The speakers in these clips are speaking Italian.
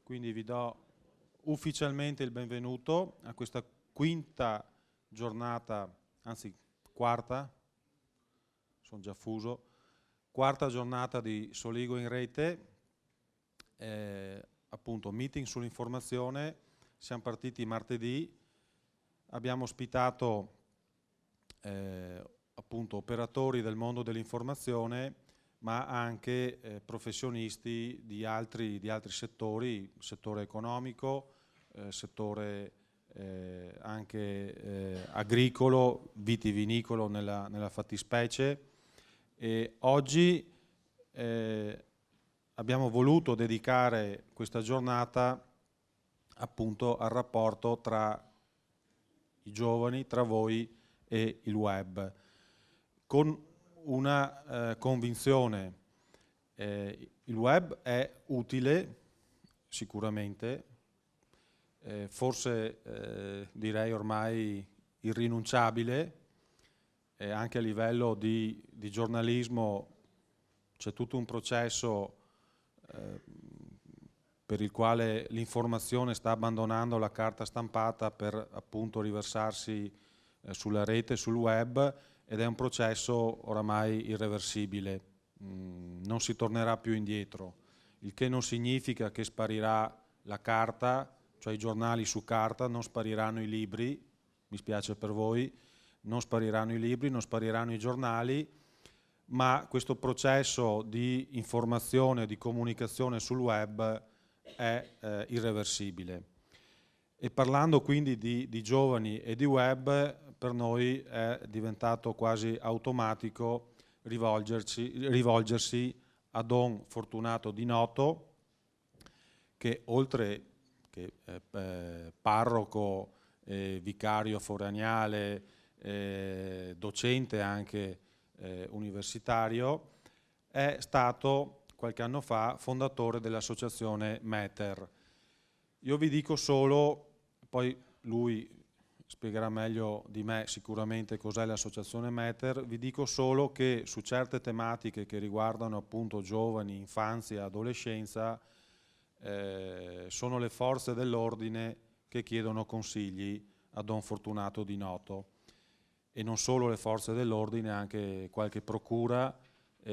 quindi vi do ufficialmente il benvenuto a questa quinta giornata, anzi quarta, sono già fuso, quarta giornata di Soligo in Rete, appunto meeting sull'informazione. Siamo partiti martedì, abbiamo ospitato appunto operatori del mondo dell'informazione, ma anche professionisti di altri settori, settore economico, settore anche agricolo, vitivinicolo nella fattispecie. E oggi abbiamo voluto dedicare questa giornata appunto al rapporto tra i giovani, tra voi e il web, con una convinzione: il web è utile sicuramente, forse direi ormai irrinunciabile, anche a livello di giornalismo c'è tutto un processo per il quale l'informazione sta abbandonando la carta stampata per appunto riversarsi sulla rete, sul web, ed è un processo oramai irreversibile, non si tornerà più indietro, il che non significa che sparirà la carta, cioè i giornali su carta, non spariranno i libri, mi spiace per voi, non spariranno i libri, non spariranno i giornali, ma questo processo di informazione, di comunicazione sul web è irreversibile. E parlando quindi di giovani e di web, per noi è diventato quasi automatico rivolgersi a Don Fortunato Di Noto, che oltre che parroco, vicario foraniale, docente anche universitario, è stato qualche anno fa fondatore dell'associazione Meter. Io vi dico solo, poi lui spiegherà meglio di me sicuramente cos'è l'associazione Meter, vi dico solo che su certe tematiche che riguardano appunto giovani, infanzia, adolescenza, sono le forze dell'ordine che chiedono consigli a Don Fortunato Di Noto, e non solo le forze dell'ordine, anche qualche procura,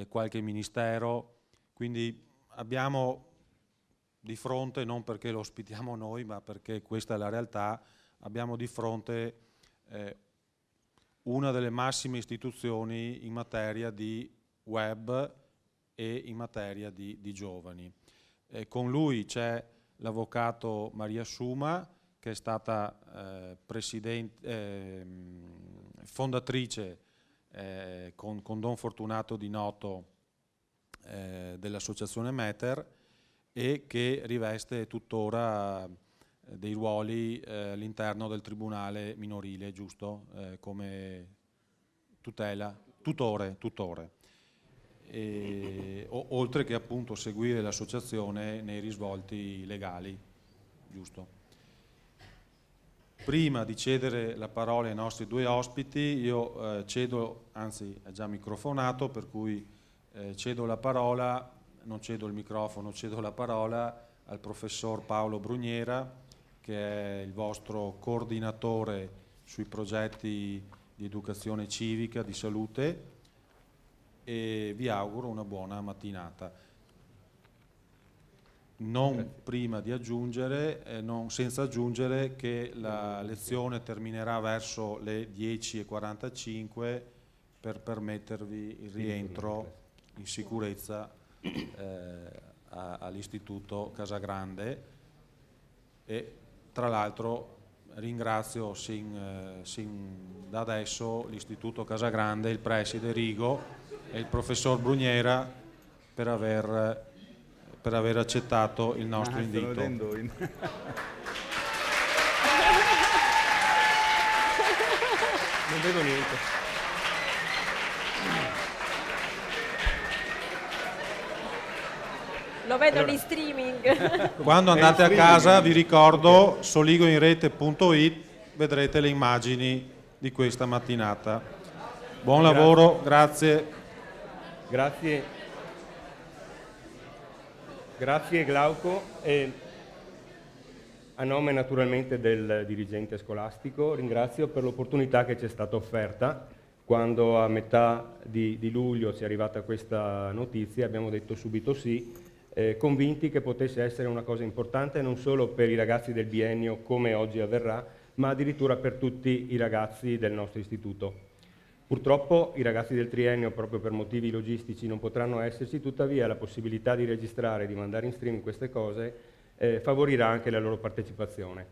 qualche ministero. Quindi abbiamo di fronte, non perché lo ospitiamo noi, ma perché questa è la realtà, abbiamo di fronte una delle massime istituzioni in materia di web e in materia di giovani. Con lui c'è l'avvocato Maria Suma, che è stata fondatrice con Don Fortunato Di Noto dell'associazione Meter, e che riveste tuttora dei ruoli all'interno del tribunale minorile, giusto? Come tutore. Oltre che appunto seguire l'associazione nei risvolti legali, giusto? Prima di cedere la parola ai nostri due ospiti, io cedo, anzi è già microfonato, per cui cedo la parola, non cedo il microfono, cedo la parola al professor Paolo Bruniera, che è il vostro coordinatore sui progetti di educazione civica, di salute, e vi auguro una buona mattinata. Non prima di aggiungere, senza aggiungere che la lezione terminerà verso le 10:45 per permettervi il rientro in sicurezza all'Istituto Casagrande. E tra l'altro ringrazio sin da adesso l'Istituto Casagrande, il preside Rigo e il professor Bruniera per aver accettato il nostro invito. Non vedo niente. Lo vedo in streaming. Quando andate a casa vi ricordo soligoinrete.it, vedrete le immagini di questa mattinata. Buon lavoro, grazie. Grazie Glauco. A nome naturalmente del dirigente scolastico ringrazio per l'opportunità che ci è stata offerta. Quando a metà di luglio ci è arrivata questa notizia abbiamo detto subito sì, convinti che potesse essere una cosa importante non solo per i ragazzi del biennio come oggi avverrà, ma addirittura per tutti i ragazzi del nostro istituto. Purtroppo i ragazzi del triennio, proprio per motivi logistici, non potranno esserci, tuttavia la possibilità di registrare e di mandare in streaming queste cose favorirà anche la loro partecipazione.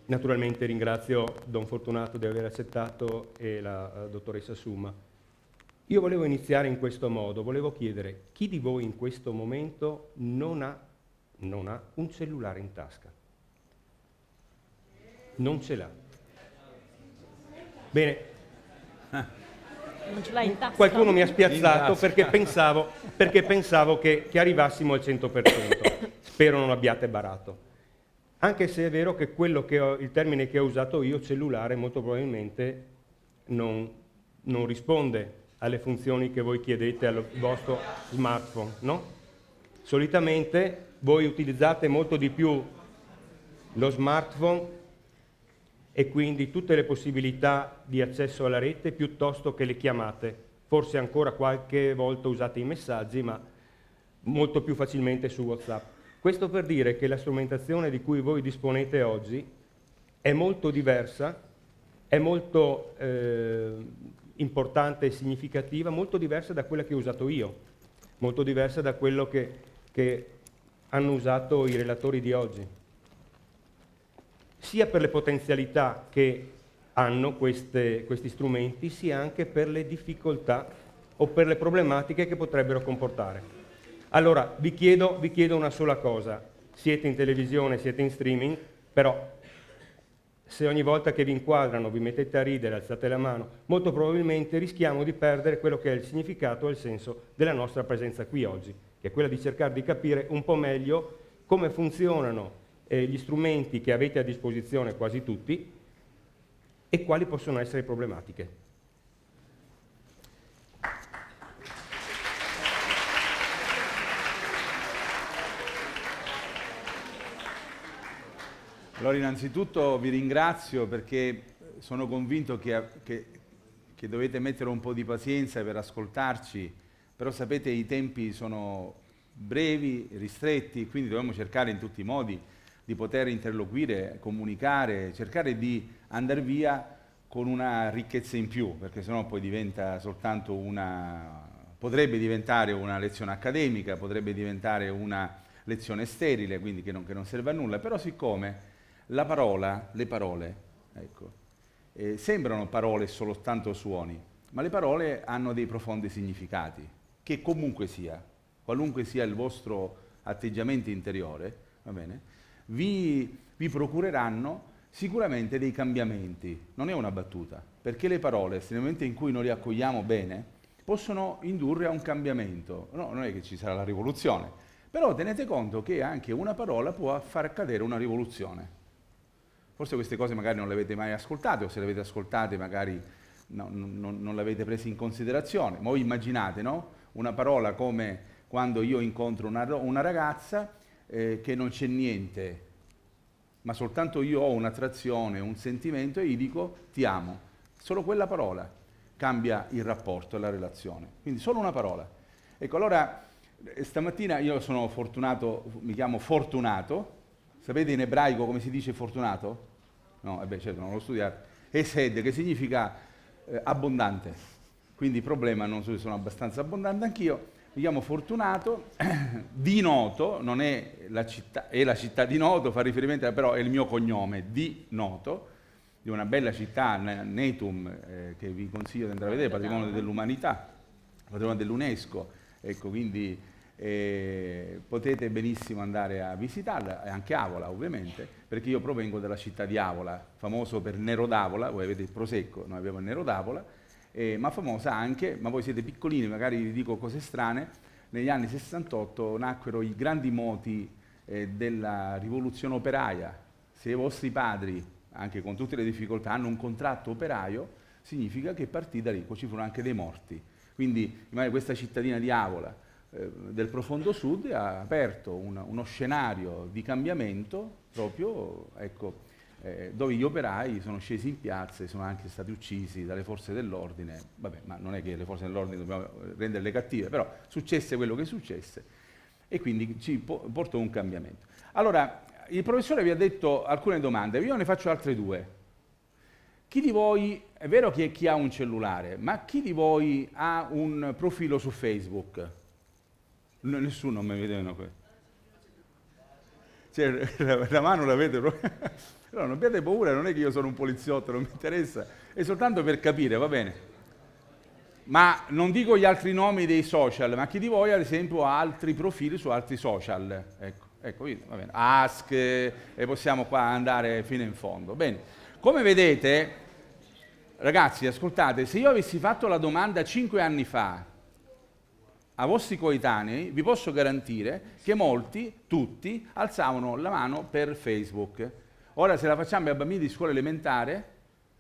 Naturalmente ringrazio Don Fortunato di aver accettato e la dottoressa Summa. Io volevo iniziare in questo modo, volevo chiedere chi di voi in questo momento non ha un cellulare in tasca? Non ce l'ha. Bene. Non ce l'hai in tasca? Qualcuno mi ha spiazzato perché pensavo che arrivassimo al 100%. Spero non abbiate barato. Anche se è vero che il termine che ho usato io, cellulare, molto probabilmente non risponde alle funzioni che voi chiedete al vostro smartphone, no? Solitamente voi utilizzate molto di più lo smartphone e quindi tutte le possibilità di accesso alla rete piuttosto che le chiamate. Forse ancora qualche volta usate i messaggi, ma molto più facilmente su WhatsApp. Questo per dire che la strumentazione di cui voi disponete oggi è molto diversa, è molto importante e significativa, molto diversa da quella che ho usato io, molto diversa da quello che hanno usato i relatori di oggi, sia per le potenzialità che hanno questi strumenti, sia anche per le difficoltà o per le problematiche che potrebbero comportare. Allora, vi chiedo una sola cosa, siete in televisione, siete in streaming, però se ogni volta che vi inquadrano vi mettete a ridere, alzate la mano, molto probabilmente rischiamo di perdere quello che è il significato e il senso della nostra presenza qui oggi, che è quella di cercare di capire un po' meglio come funzionano gli strumenti che avete a disposizione quasi tutti e quali possono essere problematiche. Allora, innanzitutto vi ringrazio perché sono convinto che dovete mettere un po' di pazienza per ascoltarci, però sapete i tempi sono brevi, ristretti, quindi dobbiamo cercare in tutti i modi di poter interloquire, comunicare, cercare di andare via con una ricchezza in più, perché sennò poi diventa soltanto potrebbe diventare una lezione accademica, potrebbe diventare una lezione sterile, quindi che non serve a nulla, però siccome le parole, ecco, sembrano parole soltanto suoni, ma le parole hanno dei profondi significati, che comunque sia, qualunque sia il vostro atteggiamento interiore, va bene, vi procureranno sicuramente dei cambiamenti. Non è una battuta, perché le parole, nel momento in cui noi le accogliamo bene, possono indurre a un cambiamento. No, non è che ci sarà la rivoluzione, però tenete conto che anche una parola può far accadere una rivoluzione. Forse queste cose magari non le avete mai ascoltate, o se le avete ascoltate magari non le avete prese in considerazione. Ma voi immaginate, no? Una parola come quando io incontro una ragazza che non c'è niente, ma soltanto io ho un'attrazione, un sentimento e gli dico ti amo. Solo quella parola cambia il rapporto e la relazione. Quindi solo una parola. Ecco, allora stamattina io sono fortunato, mi chiamo Fortunato. Sapete in ebraico come si dice fortunato? No, certo, non l'ho studiato. Esed, che significa abbondante. Quindi problema, non so se sono abbastanza abbondante anch'io. Mi chiamo Fortunato, di Noto, non è la città, è la città di Noto, fa riferimento, però è il mio cognome, di Noto, di una bella città, Netum, che vi consiglio di andare a vedere, patrimonio dell'umanità, patrimonio dell'UNESCO, ecco, quindi potete benissimo andare a visitarla, e anche Avola ovviamente, perché io provengo dalla città di Avola, famoso per Nero d'Avola, voi avete il Prosecco, noi abbiamo il Nero d'Avola, ma famosa anche, ma voi siete piccolini, magari vi dico cose strane, negli anni 68 nacquero i grandi moti della rivoluzione operaia. Se i vostri padri, anche con tutte le difficoltà, hanno un contratto operaio, significa che partì da lì, poi ci furono anche dei morti. Quindi magari questa cittadina di Avola, del profondo sud ha aperto uno scenario di cambiamento proprio, ecco, dove gli operai sono scesi in piazza e sono anche stati uccisi dalle forze dell'ordine. Vabbè, ma non è che le forze dell'ordine dobbiamo renderle cattive, però successe quello che successe e quindi ci portò un cambiamento. Allora, il professore vi ha detto alcune domande, io ne faccio altre due. Chi di voi, è vero che chi ha un cellulare, ma chi di voi ha un profilo su Facebook? Nessuno mi vede una cosa. Cioè, la mano la vede proprio. No, non abbiate paura, non è che io sono un poliziotto, non mi interessa, è soltanto per capire, va bene. Ma non dico gli altri nomi dei social, ma chi di voi ad esempio ha altri profili su altri social? Ecco, va bene. Ask, e possiamo qua andare fino in fondo. Bene, come vedete, ragazzi, ascoltate, se io avessi fatto la domanda 5 anni fa a vostri coetanei, vi posso garantire che molti, tutti, alzavano la mano per Facebook. Ora se la facciamo ai bambini di scuola elementare,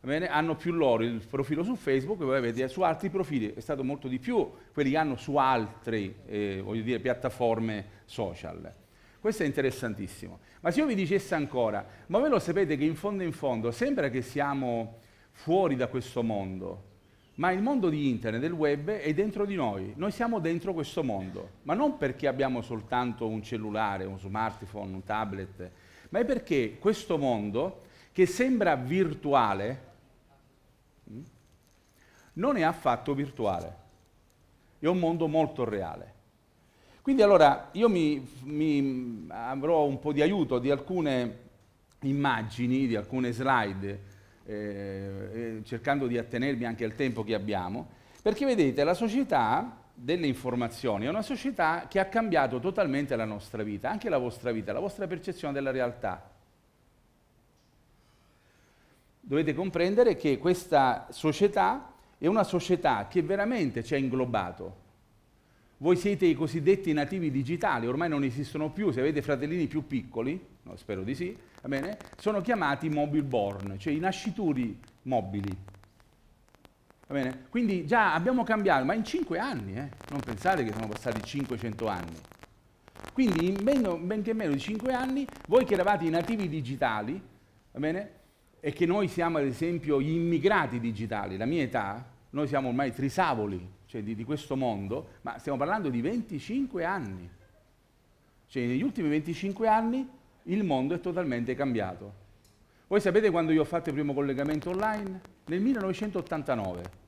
bene, hanno più loro il profilo su Facebook, voi avete su altri profili, è stato molto di più quelli che hanno su altre voglio dire, piattaforme social. Questo è interessantissimo. Ma se io vi dicessi ancora, ma voi lo sapete che in fondo sembra che siamo fuori da questo mondo, ma il mondo di internet, del web, è dentro di noi siamo dentro questo mondo, ma non perché abbiamo soltanto un cellulare, un smartphone, un tablet, ma è perché questo mondo, che sembra virtuale, non è affatto virtuale, è un mondo molto reale. Quindi allora io avrò un po' di aiuto di alcune immagini, di alcune slide, cercando di attenermi anche al tempo che abbiamo, perché vedete la società delle informazioni è una società che ha cambiato totalmente la nostra vita, anche la vostra vita, la vostra percezione della realtà. Dovete comprendere che questa società è una società che veramente ci ha inglobato. Voi siete i cosiddetti nativi digitali, ormai non esistono più, se avete fratellini più piccoli, no, spero di sì, va bene? Sono chiamati mobile born, cioè i nascituri mobili. Va bene? Quindi già abbiamo cambiato, ma in 5 anni, non pensate che sono passati 500 anni. Quindi in benché meno di 5 anni, voi che eravate i nativi digitali, va bene? E che noi siamo ad esempio gli immigrati digitali, la mia età, noi siamo ormai trisavoli, cioè di questo mondo, ma stiamo parlando di 25 anni. Cioè negli ultimi 25 anni il mondo è totalmente cambiato. Voi sapete quando io ho fatto il primo collegamento online? Nel 1989.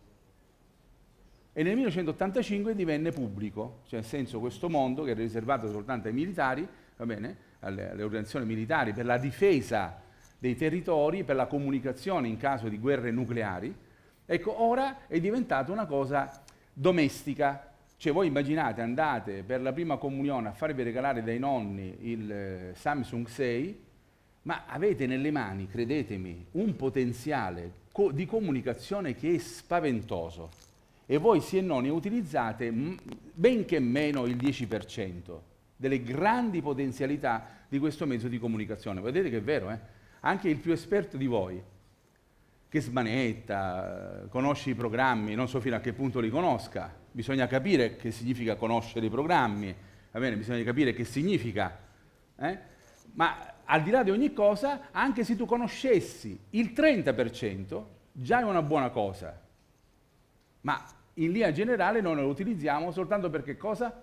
E nel 1985 divenne pubblico, cioè nel senso questo mondo che era riservato soltanto ai militari, va bene, alle organizzazioni militari per la difesa dei territori, per la comunicazione in caso di guerre nucleari, ecco, ora è diventata una cosa domestica. Cioè voi immaginate, andate per la prima comunione a farvi regalare dai nonni il Samsung 6, ma avete nelle mani, credetemi, un potenziale di comunicazione che è spaventoso. E voi sì e no ne utilizzate benché meno il 10% delle grandi potenzialità di questo mezzo di comunicazione. Vedete che è vero, Anche il più esperto di voi, che smanetta, conosce i programmi, non so fino a che punto li conosca, bisogna capire che significa conoscere i programmi, va bene? Bisogna capire che significa, ma al di là di ogni cosa, anche se tu conoscessi il 30%, già è una buona cosa, ma in linea generale noi lo utilizziamo soltanto per che cosa?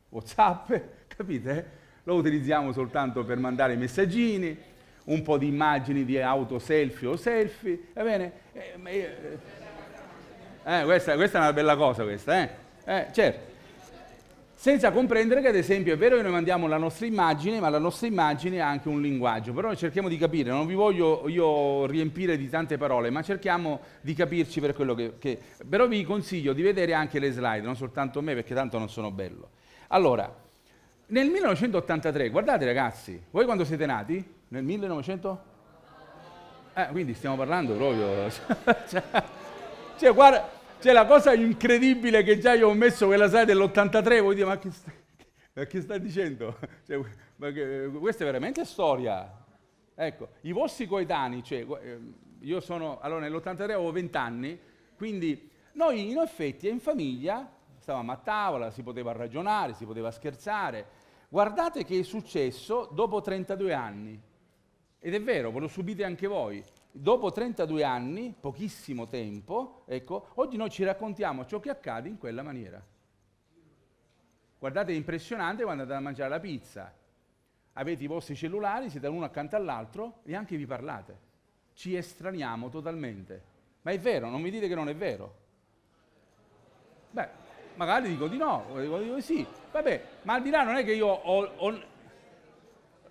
WhatsApp, capite? Lo utilizziamo soltanto per mandare messaggini, un po' di immagini di auto selfie o selfie, va bene? Questa è una bella cosa questa, certo. Senza comprendere che ad esempio è vero che noi mandiamo la nostra immagine, ma la nostra immagine ha anche un linguaggio, però noi cerchiamo di capire, non vi voglio io riempire di tante parole, ma cerchiamo di capirci per quello che... Però vi consiglio di vedere anche le slide, non soltanto me, perché tanto non sono bello. Allora, nel 1983, guardate ragazzi, voi quando siete nati? Nel 1900? Quindi stiamo parlando proprio... cioè guarda... C'è la cosa incredibile che già io ho messo quella slide dell'83, voi dite, ma che sta dicendo? Cioè, questa è veramente storia. Ecco, i vostri coetanei, cioè, io sono, allora nell'83 avevo 20 anni, quindi noi in effetti in famiglia stavamo a tavola, si poteva ragionare, si poteva scherzare. Guardate che è successo dopo 32 anni. Ed è vero, ve lo subite anche voi. Dopo 32 anni, pochissimo tempo, ecco, oggi noi ci raccontiamo ciò che accade in quella maniera. Guardate, è impressionante quando andate a mangiare la pizza. Avete i vostri cellulari, siete l'uno accanto all'altro e anche vi parlate. Ci estraniamo totalmente. Ma è vero, non mi dite che non è vero. Beh, magari dico di no, dico di sì. Vabbè, ma al di là non è che io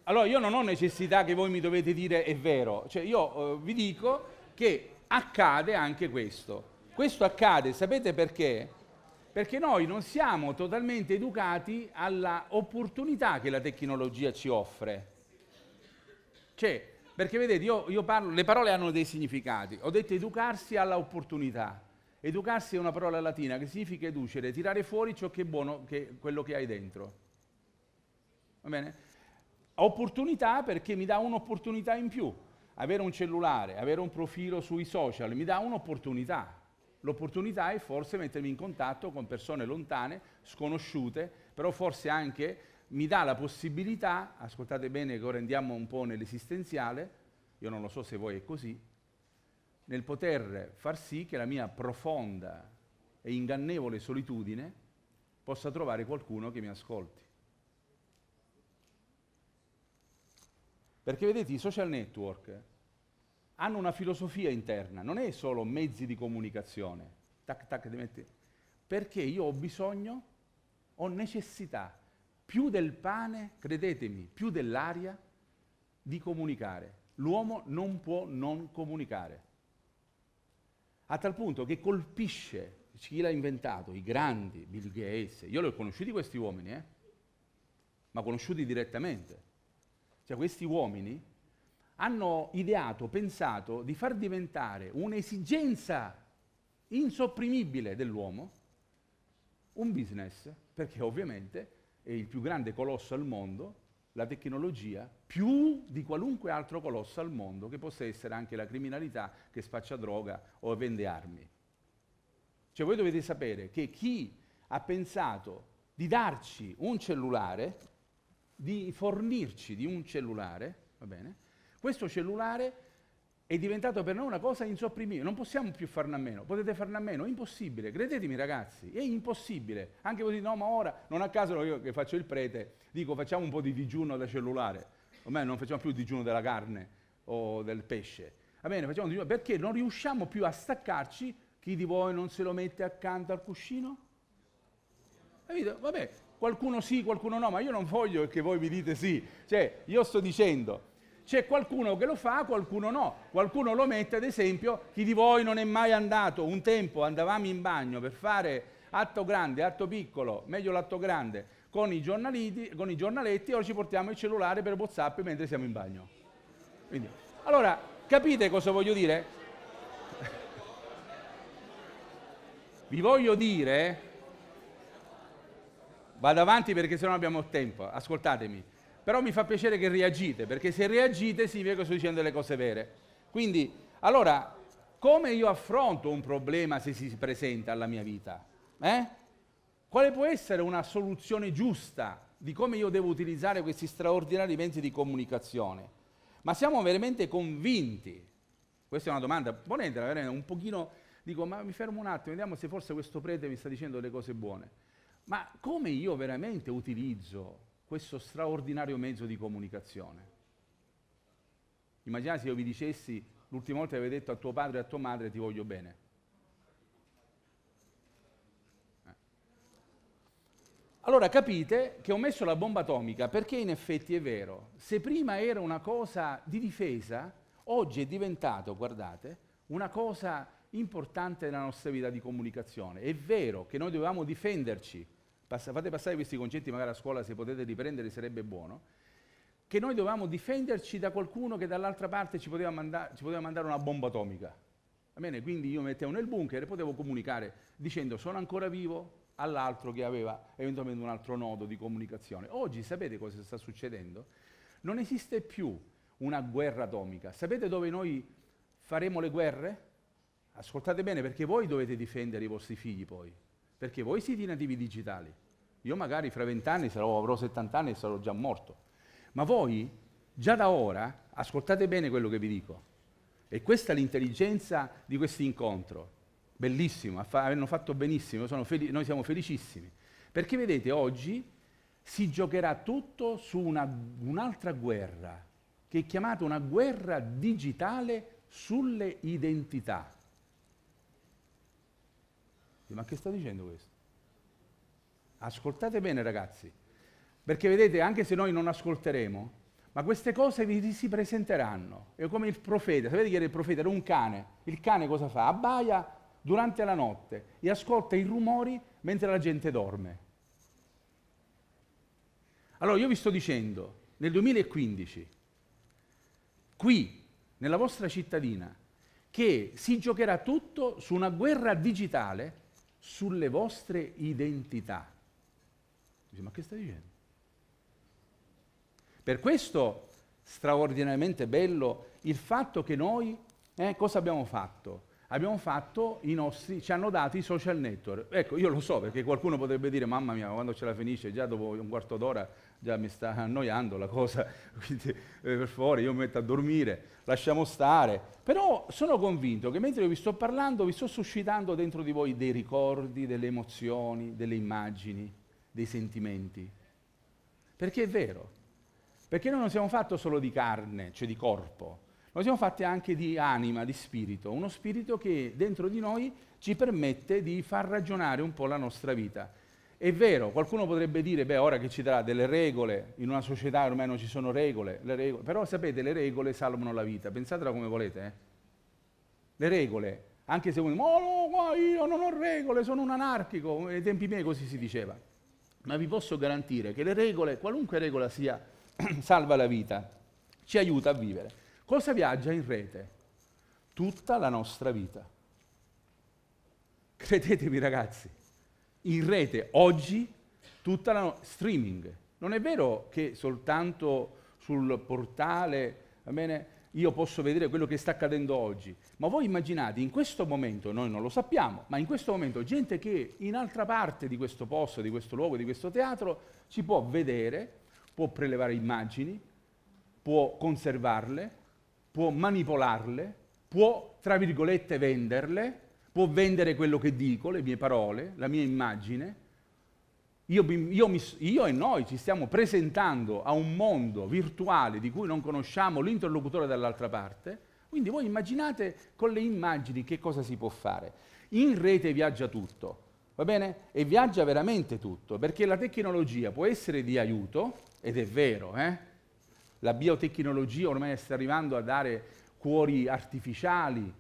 allora io non ho necessità che voi mi dovete dire è vero. Cioè io vi dico che accade anche questo. Questo accade, sapete perché? Perché noi non siamo totalmente educati alla opportunità che la tecnologia ci offre. Cioè, perché vedete, io parlo, le parole hanno dei significati. Ho detto educarsi alla opportunità. Educarsi è una parola latina che significa educere, tirare fuori ciò che è buono, quello che hai dentro. Va bene? Opportunità perché mi dà un'opportunità in più. Avere un cellulare, avere un profilo sui social mi dà un'opportunità. L'opportunità è forse mettermi in contatto con persone lontane, sconosciute, però forse anche mi dà la possibilità, ascoltate bene che ora andiamo un po' nell'esistenziale, io non lo so se voi è così, nel poter far sì che la mia profonda e ingannevole solitudine possa trovare qualcuno che mi ascolti. Perché vedete, i social network hanno una filosofia interna, non è solo mezzi di comunicazione, tac tac, perché io ho bisogno, ho necessità, più del pane, credetemi, più dell'aria, di comunicare. L'uomo non può non comunicare. A tal punto che colpisce chi l'ha inventato, i grandi, Bill Gates, io li ho conosciuti questi uomini, ma conosciuti direttamente. Cioè questi uomini hanno ideato, pensato di far diventare un'esigenza insopprimibile dell'uomo un business, perché ovviamente è il più grande colosso al mondo, la tecnologia, più di qualunque altro colosso al mondo, che possa essere anche la criminalità che spaccia droga o vende armi. Cioè voi dovete sapere che chi ha pensato di darci un cellulare, di fornirci di un cellulare, va bene? Questo cellulare è diventato per noi una cosa insopprimibile, non possiamo più farne a meno. Potete farne a meno? Impossibile, credetemi ragazzi, è impossibile. Anche voi dite, no ma ora, non a caso io che faccio il prete, dico facciamo un po' di digiuno da cellulare, ormai non facciamo più il digiuno della carne o del pesce, va bene, facciamo un digiuno, perché non riusciamo più a staccarci. Chi di voi non se lo mette accanto al cuscino? Capito? Vabbè, qualcuno sì, qualcuno no, ma io non voglio che voi mi dite sì, cioè io sto dicendo, c'è qualcuno che lo fa, qualcuno no, qualcuno lo mette, ad esempio, chi di voi non è mai andato, un tempo andavamo in bagno per fare atto grande, atto piccolo, meglio l'atto grande, con i giornaletti, ora ci portiamo il cellulare per WhatsApp mentre siamo in bagno. Quindi, allora, capite cosa voglio dire? Vi voglio dire, vado avanti perché sennò non abbiamo tempo, ascoltatemi, però mi fa piacere che reagite, perché se reagite significa che sto dicendo delle cose vere. Quindi, allora, come io affronto un problema se si presenta alla mia vita? Quale può essere una soluzione giusta di come io devo utilizzare questi straordinari mezzi di comunicazione? Ma siamo veramente convinti? Questa è una domanda, ponetela veramente un pochino. Dico, ma mi fermo un attimo, vediamo se forse questo prete mi sta dicendo delle cose buone. Ma come io veramente utilizzo questo straordinario mezzo di comunicazione? Immaginate se io vi dicessi, l'ultima volta che avevi detto a tuo padre e a tua madre ti voglio bene. Allora capite che ho messo la bomba atomica perché in effetti è vero. Se prima era una cosa di difesa, oggi è diventato, guardate, una cosa importante nella nostra vita di comunicazione. È vero che noi dovevamo difenderci, fate passare questi concetti magari a scuola, se potete riprendere sarebbe buono, che noi dovevamo difenderci da qualcuno che dall'altra parte ci poteva mandare una bomba atomica. Va bene? Quindi io mettevo nel bunker e potevo comunicare dicendo sono ancora vivo all'altro che aveva eventualmente un altro nodo di comunicazione. Oggi sapete cosa sta succedendo? Non esiste più una guerra atomica. Sapete dove noi faremo le guerre? Ascoltate bene, perché voi dovete difendere i vostri figli poi. perché voi siete i nativi digitali. Io magari fra 20 anni avrò 70 anni e sarò già morto. Ma voi, già da ora, ascoltate bene quello che vi dico. E questa è l'intelligenza di questo incontro. Bellissimo, hanno fatto benissimo, noi siamo felicissimi. Perché vedete, oggi si giocherà tutto su un'altra guerra, che è chiamata una guerra digitale sulle identità. Ma che sta dicendo questo? Ascoltate bene, ragazzi, perché vedete, anche se noi non ascolteremo, ma queste cose vi si presenteranno. È come il profeta, sapete chi era il profeta? Era un cane. Il cane cosa fa? Abbaia durante la notte e ascolta i rumori mentre la gente dorme. Allora io vi sto dicendo, nel 2015, qui, nella vostra cittadina, che si giocherà tutto su una guerra digitale sulle vostre identità. Dice, ma che stai dicendo? Per questo straordinariamente bello il fatto che noi, cosa abbiamo fatto? Abbiamo fatto ci hanno dato i social network. Ecco, io lo so perché qualcuno potrebbe dire, mamma mia, quando ce la finisce, già dopo un quarto d'ora già mi sta annoiando la cosa, quindi per favore io mi metto a dormire, lasciamo stare. Però sono convinto che mentre io vi sto parlando, vi sto suscitando dentro di voi dei ricordi, delle emozioni, delle immagini, dei sentimenti. Perché è vero. Perché noi non siamo fatti solo di carne, cioè di corpo, noi siamo fatti anche di anima, di spirito, uno spirito che dentro di noi ci permette di far ragionare un po' la nostra vita. È vero, qualcuno potrebbe dire, beh, ora che ci darà delle regole, in una società ormai non ci sono regole, però sapete, le regole salvano la vita, pensatela come volete. Le regole, anche se uno dice, no, io non ho regole, sono un anarchico, ai tempi miei così si diceva, ma vi posso garantire che le regole, qualunque regola sia, salva la vita, ci aiuta a vivere. Cosa viaggia in rete? Tutta la nostra vita. Credetemi ragazzi, in rete oggi tutta la streaming. Non è vero che soltanto sul portale, va bene, io posso vedere quello che sta accadendo oggi, ma voi immaginate in questo momento, noi non lo sappiamo, ma in questo momento gente che in altra parte di questo posto, di questo luogo, di questo teatro, ci può vedere, può prelevare immagini, può conservarle, può manipolarle, può, tra virgolette, venderle, può vendere quello che dico, le mie parole, la mia immagine. Io e noi ci stiamo presentando a un mondo virtuale di cui non conosciamo l'interlocutore dall'altra parte, quindi voi immaginate con le immagini che cosa si può fare. In rete viaggia tutto, va bene? E viaggia veramente tutto, perché la tecnologia può essere di aiuto, ed è vero, La biotecnologia ormai sta arrivando a dare cuori artificiali,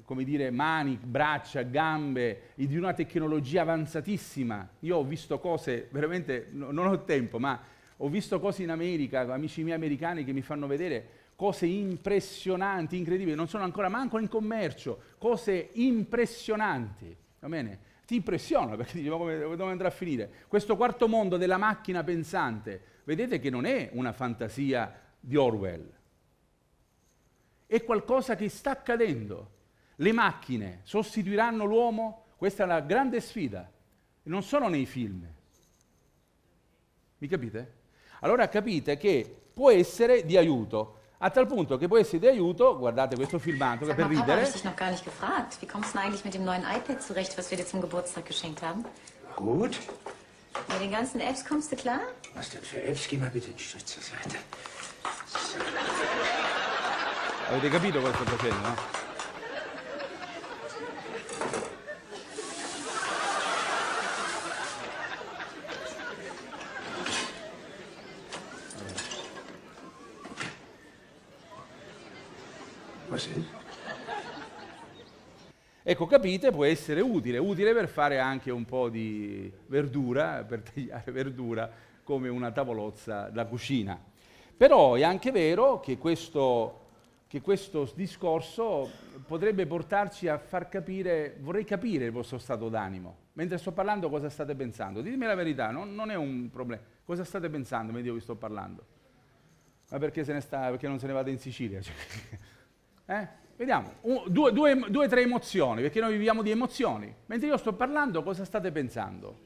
come dire, mani, braccia, gambe, di una tecnologia avanzatissima. Io ho visto cose, veramente, non ho tempo, ma ho visto cose in America, amici miei americani che mi fanno vedere cose impressionanti, incredibili, non sono ancora manco in commercio, cose impressionanti, va bene? Ti impressionano perché dici, ma dove andrà a finire? Questo quarto mondo della macchina pensante, vedete che non è una fantasia di Orwell, è qualcosa che sta accadendo. Le macchine sostituiranno l'uomo? Questa è la grande sfida. Non sono nei film. Mi capite? Allora capite che può essere di aiuto, a tal punto che può essere di aiuto, guardate questo filmato che per Papa, ridere. hab ich dich noch gar nicht gefragt. Wie kommst du denn eigentlich mit dem neuen iPad zurecht, was wir dir zum Geburtstag geschenkt haben? Gut. Mit den ganzen Apps kommst du klar? Was denn für Apps? Geh mal bitte einen Schritt zur Seite. Avete capito cosa sto facendo, no? Was ist? Ecco, capite, può essere utile per fare anche un po' di verdura, per tagliare verdura come una tavolozza da cucina. Però è anche vero che questo discorso potrebbe portarci a far capire, vorrei capire il vostro stato d'animo. Mentre sto parlando cosa state pensando? Ditemi la verità, non è un problema. Cosa state pensando mentre io vi sto parlando? Ma perché non se ne vada in Sicilia? Vediamo, due, tre emozioni, perché noi viviamo di emozioni. Mentre io sto parlando, cosa state pensando?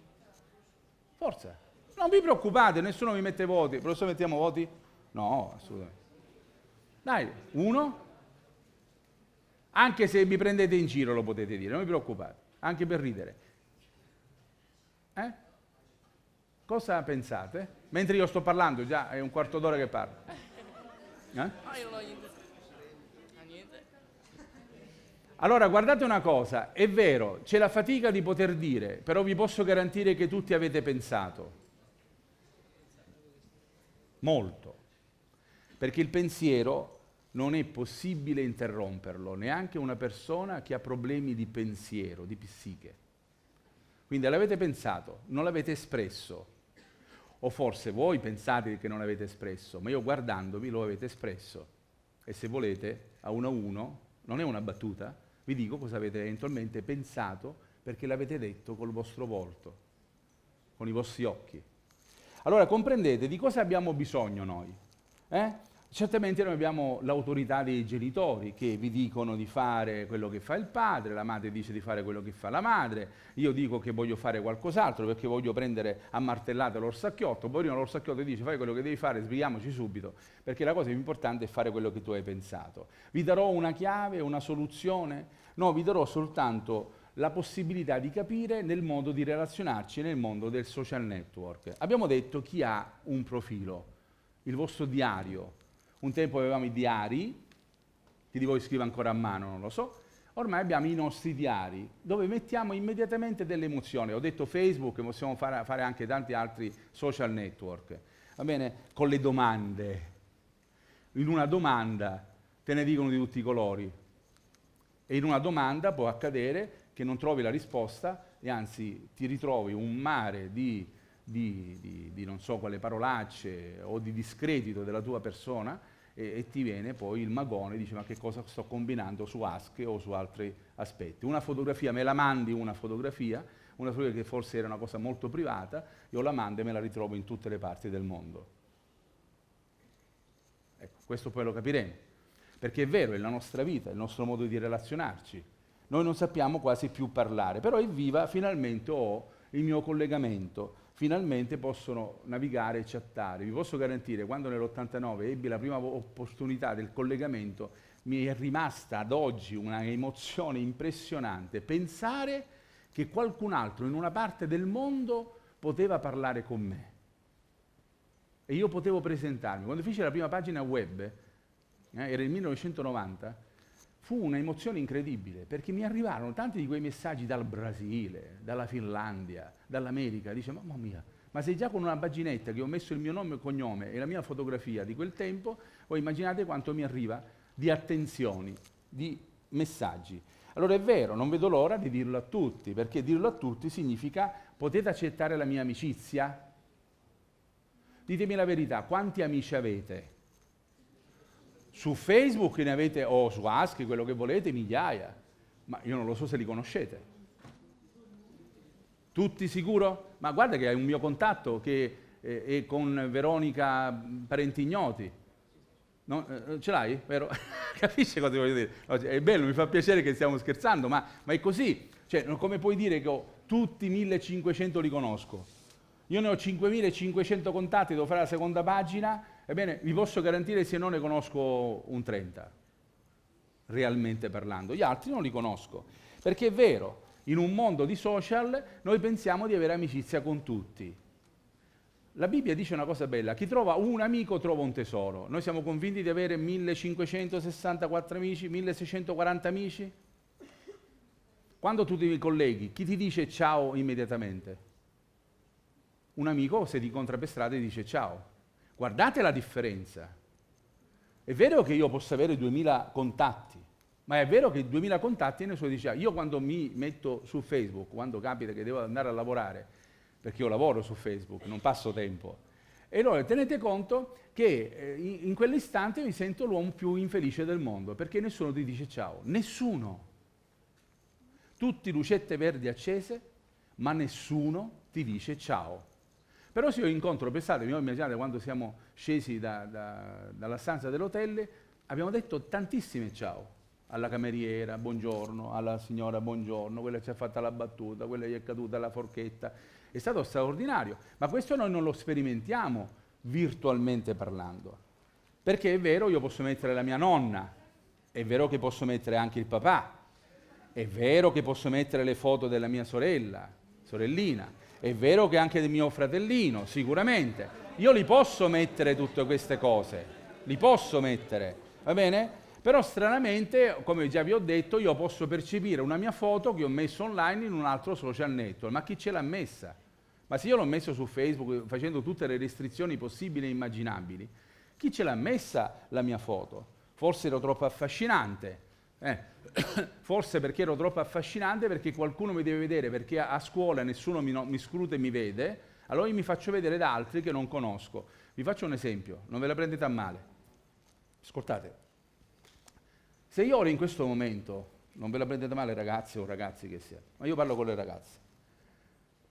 Forza. Non vi preoccupate, nessuno vi mette voti. Professore, mettiamo voti? No, assolutamente. Dai, 1. Anche se mi prendete in giro lo potete dire, non vi preoccupate, anche per ridere. Cosa pensate? Mentre io sto parlando, già è un quarto d'ora che parlo. Allora, guardate una cosa, è vero, c'è la fatica di poter dire, però vi posso garantire che tutti avete pensato. Molto. Perché il pensiero non è possibile interromperlo, neanche una persona che ha problemi di pensiero, di psiche. Quindi l'avete pensato, non l'avete espresso. O forse voi pensate che non l'avete espresso, ma io guardandovi lo avete espresso. E se volete, a uno, non è una battuta, vi dico cosa avete eventualmente pensato perché l'avete detto col vostro volto, con i vostri occhi. Allora comprendete di cosa abbiamo bisogno noi? Certamente noi abbiamo l'autorità dei genitori che vi dicono di fare quello che fa il padre, la madre dice di fare quello che fa la madre, io dico che voglio fare qualcos'altro perché voglio prendere a martellate l'orsacchiotto, poi l'orsacchiotto dice fai quello che devi fare, sbrighiamoci subito, perché la cosa più importante è fare quello che tu hai pensato. Vi darò una chiave, una soluzione? No, vi darò soltanto la possibilità di capire nel modo di relazionarci nel mondo del social network. Abbiamo detto chi ha un profilo, il vostro diario. Un tempo avevamo i diari, chi di voi scrive ancora a mano non lo so, ormai abbiamo i nostri diari dove mettiamo immediatamente delle emozioni. Ho detto Facebook, possiamo fare anche tanti altri social network, va bene? Con le domande. In una domanda te ne dicono di tutti i colori e in una domanda può accadere che non trovi la risposta e anzi ti ritrovi un mare di non so quale parolacce o di discredito della tua persona e ti viene poi il magone e dici ma che cosa sto combinando su Ask o su altri aspetti. Una fotografia, me la mandi una fotografia che forse era una cosa molto privata, io la mando e me la ritrovo in tutte le parti del mondo. Ecco, questo poi lo capiremo, perché è vero, è la nostra vita, è il nostro modo di relazionarci. Noi non sappiamo quasi più parlare, però evviva, finalmente ho il mio collegamento. Finalmente possono navigare e chattare. Vi posso garantire, quando nell'89 ebbi la prima opportunità del collegamento, mi è rimasta ad oggi una emozione impressionante pensare che qualcun altro in una parte del mondo poteva parlare con me. E io potevo presentarmi. Quando feci la prima pagina web, era il 1990, fu un'emozione incredibile, perché mi arrivarono tanti di quei messaggi dal Brasile, dalla Finlandia, dall'America. Dice, mamma mia, ma se già con una paginetta che ho messo il mio nome e cognome e la mia fotografia di quel tempo, voi immaginate quanto mi arriva di attenzioni, di messaggi. Allora è vero, non vedo l'ora di dirlo a tutti, perché dirlo a tutti significa potete accettare la mia amicizia? Ditemi la verità, quanti amici avete? Su Facebook ne avete, o su Ask, quello che volete, migliaia, ma io non lo so se li conoscete. Tutti sicuro? Ma guarda che hai un mio contatto che è con Veronica Parentignoti. No, ce l'hai? Vero? Capisci cosa ti voglio dire? No, è bello, mi fa piacere che stiamo scherzando, ma è così. Cioè, come puoi dire che ho tutti 1500 li conosco? Io ne ho 5500 contatti, devo fare la seconda pagina. Ebbene, vi posso garantire se non ne conosco un 30, realmente parlando. Gli altri non li conosco, perché è vero, in un mondo di social noi pensiamo di avere amicizia con tutti. La Bibbia dice una cosa bella, chi trova un amico trova un tesoro. Noi siamo convinti di avere 1564 amici, 1640 amici. Quando tu ti colleghi, chi ti dice ciao immediatamente? Un amico, se ti incontra per strada, ti dice ciao. Guardate la differenza. È vero che io posso avere 2000 contatti, ma è vero che 2000 contatti nessuno dice, io quando mi metto su Facebook, quando capita che devo andare a lavorare, perché io lavoro su Facebook, non passo tempo, e allora tenete conto che in quell'istante mi sento l'uomo più infelice del mondo, perché nessuno ti dice ciao, nessuno. Tutti lucette verdi accese, ma nessuno ti dice ciao. Però se io incontro, pensate, immaginate quando siamo scesi dalla stanza dell'hotel, abbiamo detto tantissime ciao alla cameriera, buongiorno, alla signora, buongiorno, quella ci ha fatto la battuta, quella gli è caduta la forchetta. È stato straordinario, ma questo noi non lo sperimentiamo virtualmente parlando. Perché è vero, io posso mettere la mia nonna, è vero che posso mettere anche il papà, è vero che posso mettere le foto della mia sorellina, è vero che anche del mio fratellino, sicuramente. Io li posso mettere tutte queste cose, li posso mettere, va bene? Però stranamente, come già vi ho detto, io posso percepire una mia foto che ho messo online in un altro social network. Ma chi ce l'ha messa? Ma se io l'ho messo su Facebook facendo tutte le restrizioni possibili e immaginabili, chi ce l'ha messa la mia foto? Forse ero troppo affascinante. Forse perché ero troppo affascinante, perché qualcuno mi deve vedere, perché a scuola nessuno mi scruta e mi vede, allora io mi faccio vedere da altri che non conosco. Vi faccio un esempio, non ve la prendete a male. Ascoltate, se io ora in questo momento, non ve la prendete male ragazze o ragazzi che siano, ma io parlo con le ragazze,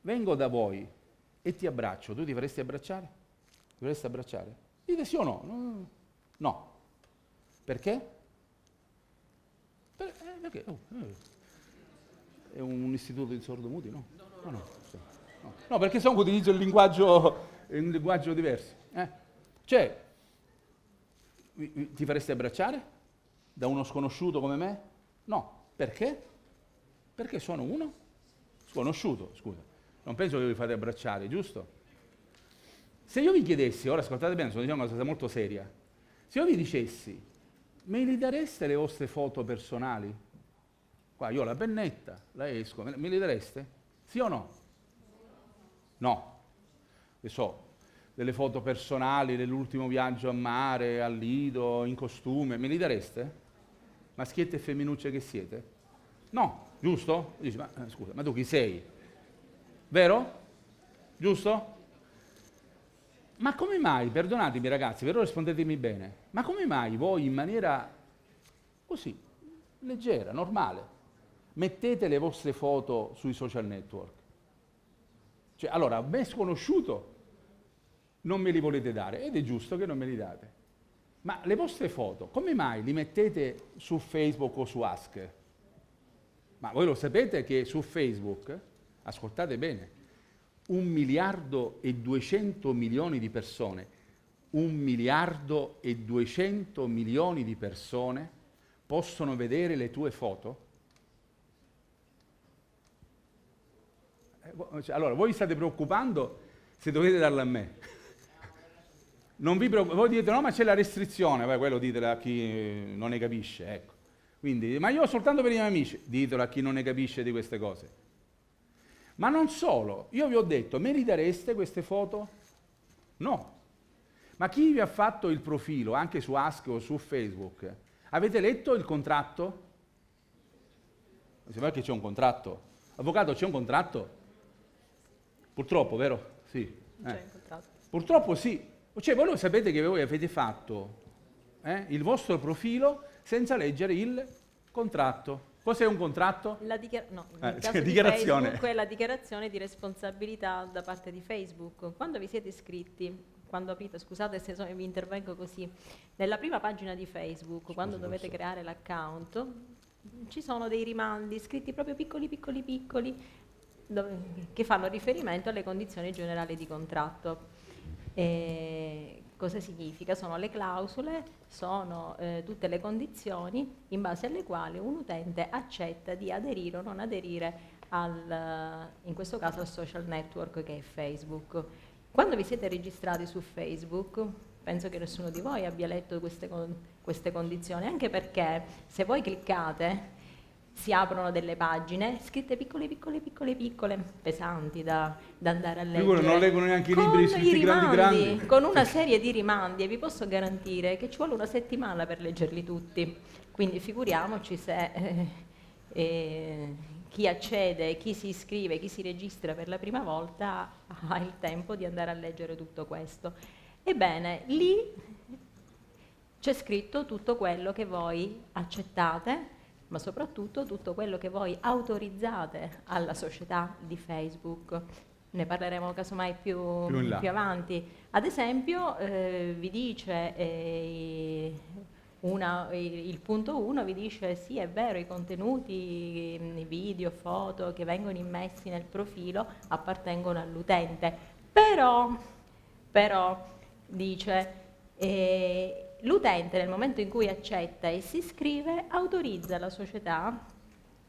vengo da voi e ti abbraccio, tu ti faresti abbracciare? Ti faresti abbracciare? Dite sì o no? No. Perché? Perché? È un istituto di sordomuti, no? No, perché so che utilizzo un linguaggio diverso. Cioè, ti faresti abbracciare da uno sconosciuto come me? No. Perché? Perché sono uno sconosciuto, scusa. Non penso che vi fate abbracciare, giusto? Se io vi chiedessi, ora ascoltate bene, sto dicendo una cosa molto seria, se io vi dicessi, me li dareste le vostre foto personali? Qua io ho la pennetta, la esco, me li dareste? Sì o no? No. Che so, delle foto personali dell'ultimo viaggio a mare, al Lido, in costume, me li dareste? Maschiette e femminucce che siete? No, giusto? Dici, ma scusa, ma tu chi sei? Vero? Giusto? Ma come mai, perdonatemi ragazzi, però rispondetemi bene, ma come mai voi in maniera così, leggera, normale, mettete le vostre foto sui social network? Cioè, allora, a me sconosciuto non me li volete dare, ed è giusto che non me li date. Ma le vostre foto, come mai li mettete su Facebook o su Ask? Ma voi lo sapete che su Facebook, ascoltate bene, 1.200.000.000 di persone, 1.200.000.000 di persone possono vedere le tue foto? Allora, voi state preoccupando se dovete darla a me. Non vi preoccupate, voi dite no, ma c'è la restrizione, beh, quello ditelo a chi non ne capisce, ecco. Quindi, ma io soltanto per i miei amici, ditelo a chi non ne capisce di queste cose. Ma non solo, io vi ho detto, me li dareste queste foto? No. Ma chi vi ha fatto il profilo, anche su Ask o su Facebook, avete letto il contratto? Mi sembra che c'è un contratto. Avvocato, c'è un contratto? Purtroppo, vero? Sì. C'è un contratto. Purtroppo sì. Cioè, voi lo sapete che voi avete fatto il vostro profilo senza leggere il contratto. Cos'è un contratto? Nel caso di dichiarazione. Facebook è la dichiarazione di responsabilità da parte di Facebook. Quando vi siete iscritti, quando aprite, scusate se vi intervengo così, nella prima pagina di Facebook, quando dovete creare l'account, ci sono dei rimandi scritti proprio piccoli, che fanno riferimento alle condizioni generali di contratto. Cosa significa? Sono le clausole, sono tutte le condizioni in base alle quali un utente accetta di aderire o non aderire in questo caso al social network che è Facebook. Quando vi siete registrati su Facebook, penso che nessuno di voi abbia letto queste condizioni, anche perché se voi cliccate si aprono delle pagine scritte piccole, pesanti da andare a leggere. Non leggono neanche i libri scritti grandi. Con una serie di rimandi, e vi posso garantire che ci vuole una settimana per leggerli tutti. Quindi figuriamoci se chi accede, chi si iscrive, chi si registra per la prima volta ha il tempo di andare a leggere tutto questo. Ebbene, lì c'è scritto tutto quello che voi accettate, ma soprattutto tutto quello che voi autorizzate alla società di Facebook. Ne parleremo casomai più più avanti. Ad esempio vi dice il punto 1 vi dice sì, è vero, i contenuti, i video, foto che vengono immessi nel profilo appartengono all'utente, però dice l'utente nel momento in cui accetta e si iscrive autorizza la società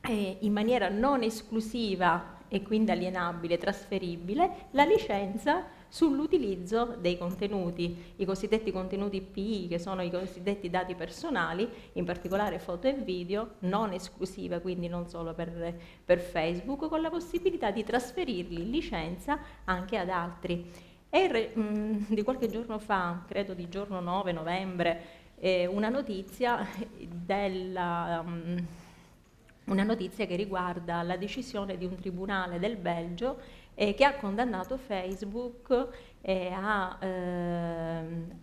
in maniera non esclusiva e quindi alienabile, trasferibile, la licenza sull'utilizzo dei contenuti, i cosiddetti contenuti PI, che sono i cosiddetti dati personali, in particolare foto e video, non esclusiva, quindi non solo per Facebook, con la possibilità di trasferirli in licenza anche ad altri. E di qualche giorno fa, credo di giorno 9 novembre, una notizia che riguarda la decisione di un tribunale del Belgio che ha condannato Facebook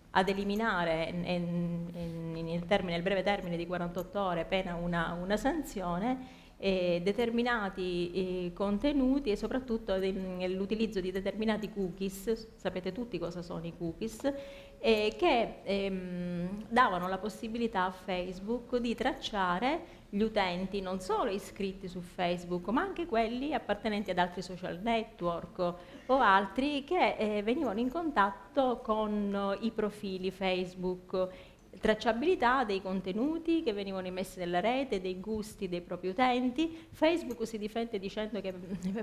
ad eliminare nel breve termine di 48 ore, pena una sanzione, determinati contenuti e soprattutto l'utilizzo di determinati cookies, sapete tutti cosa sono i cookies, che davano la possibilità a Facebook di tracciare gli utenti non solo iscritti su Facebook, ma anche quelli appartenenti ad altri social network o altri che venivano in contatto con i profili Facebook. Tracciabilità dei contenuti che venivano immessi nella rete, dei gusti dei propri utenti. Facebook si difende dicendo che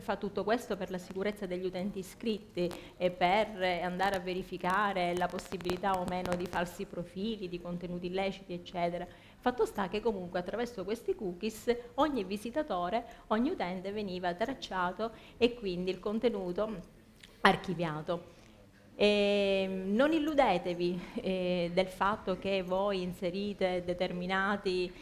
fa tutto questo per la sicurezza degli utenti iscritti e per andare a verificare la possibilità o meno di falsi profili, di contenuti illeciti, eccetera. Fatto sta che comunque attraverso questi cookies ogni visitatore, ogni utente veniva tracciato e quindi il contenuto archiviato. Non illudetevi del fatto che voi inserite determinati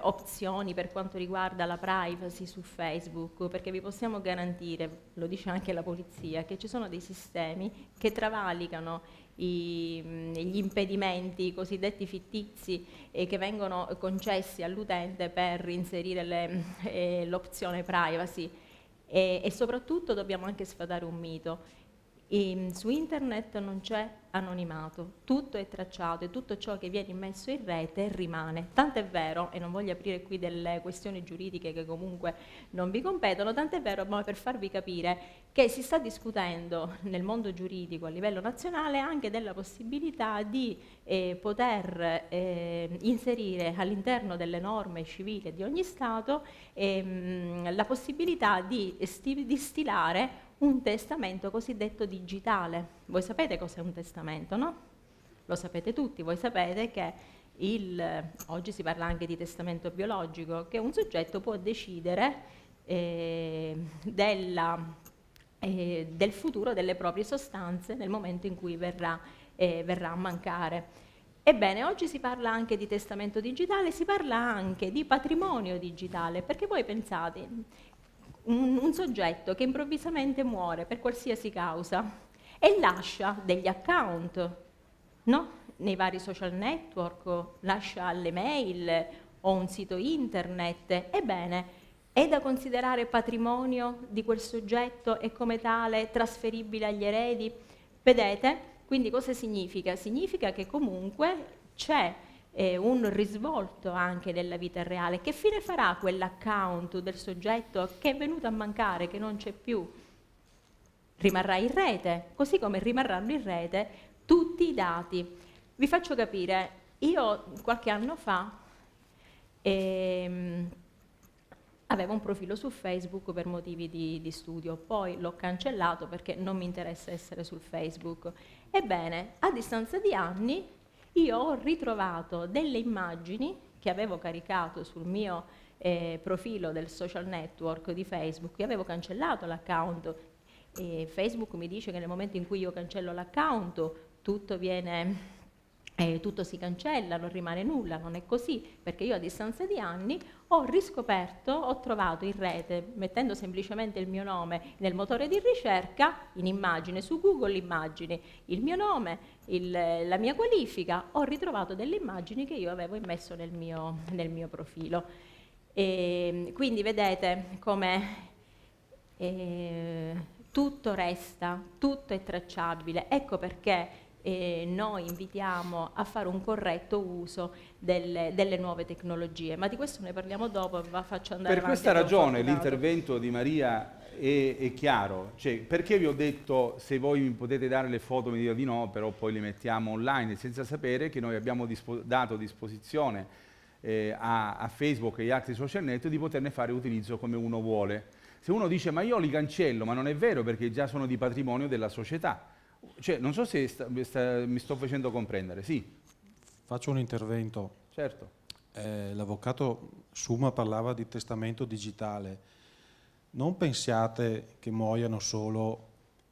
opzioni per quanto riguarda la privacy su Facebook, perché vi possiamo garantire, lo dice anche la polizia, che ci sono dei sistemi che travalicano gli impedimenti, i cosiddetti fittizi, che vengono concessi all'utente per inserire l'opzione privacy. E soprattutto dobbiamo anche sfatare un mito. Su internet non c'è anonimato, tutto è tracciato e tutto ciò che viene immesso in rete rimane. Tant'è vero, e non voglio aprire qui delle questioni giuridiche che comunque non vi competono, tant'è vero, ma per farvi capire che si sta discutendo nel mondo giuridico a livello nazionale anche della possibilità di poter inserire all'interno delle norme civili di ogni Stato la possibilità di stilare un testamento cosiddetto digitale. Voi sapete cos'è un testamento, no? Lo sapete tutti, voi sapete che oggi si parla anche di testamento biologico, che un soggetto può decidere del futuro delle proprie sostanze nel momento in cui verrà a mancare. Ebbene, oggi si parla anche di testamento digitale, si parla anche di patrimonio digitale, perché voi pensate, un soggetto che improvvisamente muore per qualsiasi causa e lascia degli account, no? Nei vari social network, lascia le mail o un sito internet, ebbene, è da considerare patrimonio di quel soggetto e come tale trasferibile agli eredi? Vedete? Quindi cosa significa? Significa che comunque c'è un risvolto anche nella vita reale. Che fine farà quell'account del soggetto che è venuto a mancare, che non c'è più? Rimarrà in rete, così come rimarranno in rete tutti i dati. Vi faccio capire, io qualche anno fa avevo un profilo su Facebook per motivi di studio, poi l'ho cancellato perché non mi interessa essere sul Facebook. Ebbene, a distanza di anni, io ho ritrovato delle immagini che avevo caricato sul mio profilo del social network di Facebook. Io avevo cancellato l'account e Facebook mi dice che nel momento in cui io cancello l'account tutto si cancella, non rimane nulla. Non è così, perché io a distanza di anni ho trovato in rete, mettendo semplicemente il mio nome nel motore di ricerca, in immagine su Google Immagini, il mio nome, la mia qualifica, ho ritrovato delle immagini che io avevo immesso nel mio profilo. Quindi vedete come tutto resta, tutto è tracciabile. Ecco perché e noi invitiamo a fare un corretto uso delle nuove tecnologie. Ma di questo ne parliamo dopo, faccio andare Per avanti questa con ragione Fortunato. l'intervento di Maria è chiaro, cioè, perché vi ho detto se voi mi potete dare le foto mi dico di no, però poi le mettiamo online senza sapere che noi abbiamo dato a disposizione a Facebook e agli altri social network di poterne fare utilizzo come uno vuole. Se uno dice ma io li cancello, ma non è vero perché già sono di patrimonio della società. Cioè, non so se mi sto facendo comprendere, sì. Faccio un intervento. Certo. L'avvocato Suma parlava di testamento digitale. Non pensiate che muoiano solo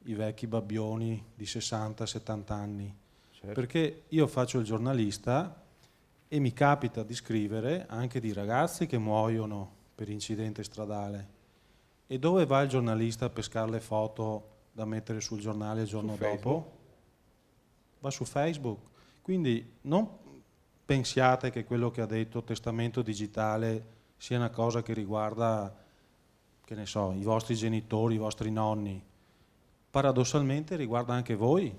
i vecchi babbioni di 60-70 anni, Certo. perché io faccio il giornalista e mi capita di scrivere anche di ragazzi che muoiono per incidente stradale. E dove va il giornalista a pescare le foto da mettere sul giornale il giorno dopo? Va su Facebook. Quindi non pensiate che quello che ha detto testamento digitale sia una cosa che riguarda, che ne so, i vostri genitori, i vostri nonni. Paradossalmente riguarda anche voi,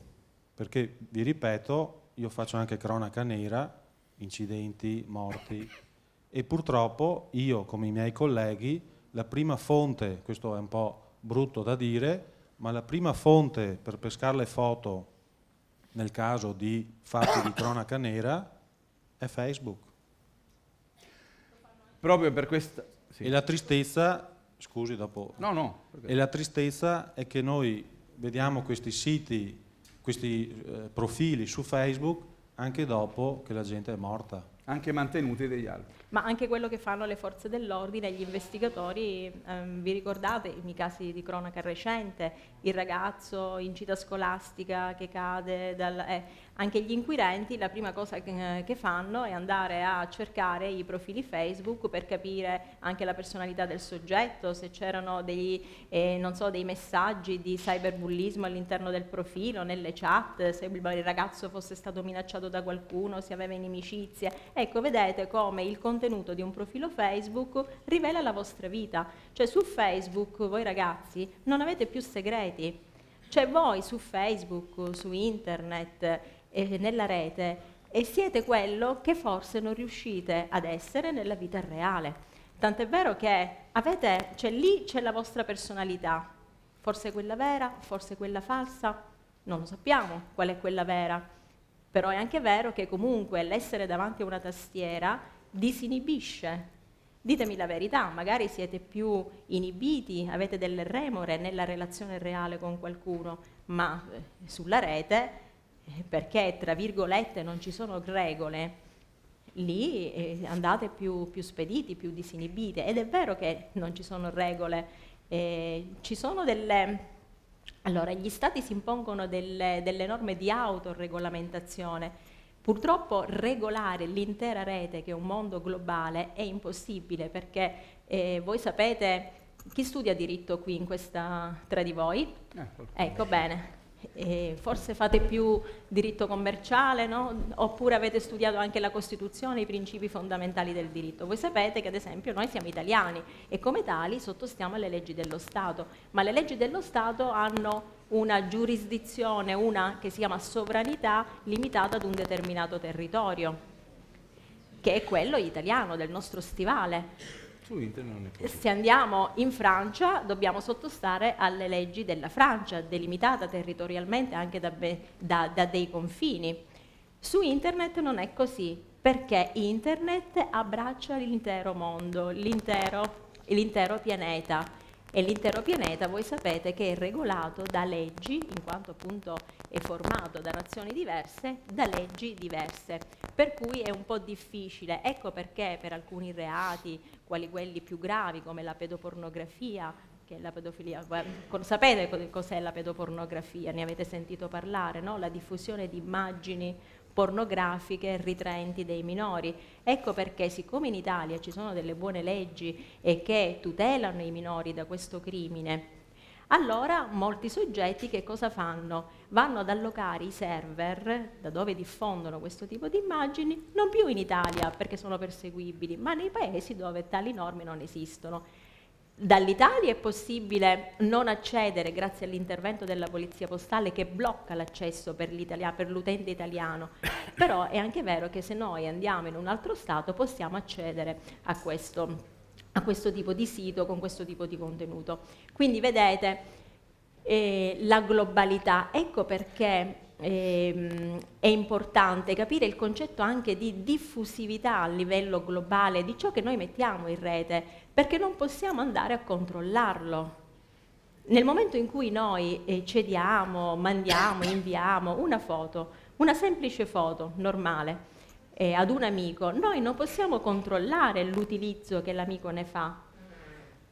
perché vi ripeto, io faccio anche cronaca nera, incidenti, morti, e purtroppo io, come i miei colleghi, la prima fonte, questo è un po' brutto da dire, ma la prima fonte per pescare le foto nel caso di fatti di cronaca nera è Facebook. Proprio per questa... Sì. E la tristezza, scusi dopo, No. e la tristezza è che noi vediamo questi siti, questi profili su Facebook anche dopo che la gente è morta. Anche mantenuti degli altri. Ma anche quello che fanno le forze dell'ordine, gli investigatori, vi ricordate i casi di cronaca recente, il ragazzo in gita scolastica che cade, anche gli inquirenti la prima cosa che fanno è andare a cercare i profili Facebook per capire anche la personalità del soggetto, se c'erano dei messaggi di cyberbullismo all'interno del profilo, nelle chat, se il ragazzo fosse stato minacciato da qualcuno, se aveva inimicizie. Ecco, vedete come il contenuto di un profilo Facebook rivela la vostra vita. Cioè su Facebook voi ragazzi non avete più segreti. Cioè voi su Facebook, su internet e nella rete siete quello che forse non riuscite ad essere nella vita reale. Tant'è vero che lì c'è la vostra personalità. Forse quella vera, forse quella falsa, non lo sappiamo qual è quella vera. Però è anche vero che comunque l'essere davanti a una tastiera disinibisce. Ditemi la verità, magari siete più inibiti, avete delle remore nella relazione reale con qualcuno, ma sulla rete, perché tra virgolette non ci sono regole, lì andate più spediti, più disinibiti. Ed è vero che non ci sono regole, ci sono delle... Allora, gli stati si impongono delle norme di autoregolamentazione. Purtroppo regolare l'intera rete, che è un mondo globale, è impossibile perché voi sapete, chi studia diritto qui tra di voi? Ecco, bene. Forse fate più diritto commerciale, no? Oppure avete studiato anche la Costituzione, i principi fondamentali del diritto. Voi sapete che ad esempio noi siamo italiani e come tali sottostiamo alle leggi dello Stato, ma le leggi dello Stato hanno una giurisdizione, una che si chiama sovranità, limitata ad un determinato territorio, che è quello italiano, del nostro stivale. Se andiamo in Francia dobbiamo sottostare alle leggi della Francia, delimitata territorialmente anche da dei confini. Su internet non è così, perché internet abbraccia l'intero mondo, l'intero pianeta. E l'intero pianeta voi sapete che è regolato da leggi, in quanto appunto è formato da nazioni diverse, da leggi diverse, per cui è un po' difficile. Ecco perché per alcuni reati, quali quelli più gravi come la pedopornografia, che è la pedofilia, sapete cos'è la pedopornografia? Ne avete sentito parlare, no? La diffusione di immagini pornografiche ritraenti dei minori. Ecco perché, siccome in Italia ci sono delle buone leggi e che tutelano i minori da questo crimine, allora molti soggetti che cosa fanno? Vanno ad allocare i server da dove diffondono questo tipo di immagini, non più in Italia perché sono perseguibili, ma nei paesi dove tali norme non esistono. Dall'Italia è possibile non accedere grazie all'intervento della Polizia Postale che blocca l'accesso per l'utente italiano, però è anche vero che se noi andiamo in un altro Stato possiamo accedere a questo tipo di sito con questo tipo di contenuto. Quindi vedete la globalità, ecco perché è importante capire il concetto anche di diffusività a livello globale di ciò che noi mettiamo in rete, perché non possiamo andare a controllarlo. Nel momento in cui noi cediamo, mandiamo, inviamo una foto, una semplice foto normale ad un amico, noi non possiamo controllare l'utilizzo che l'amico ne fa.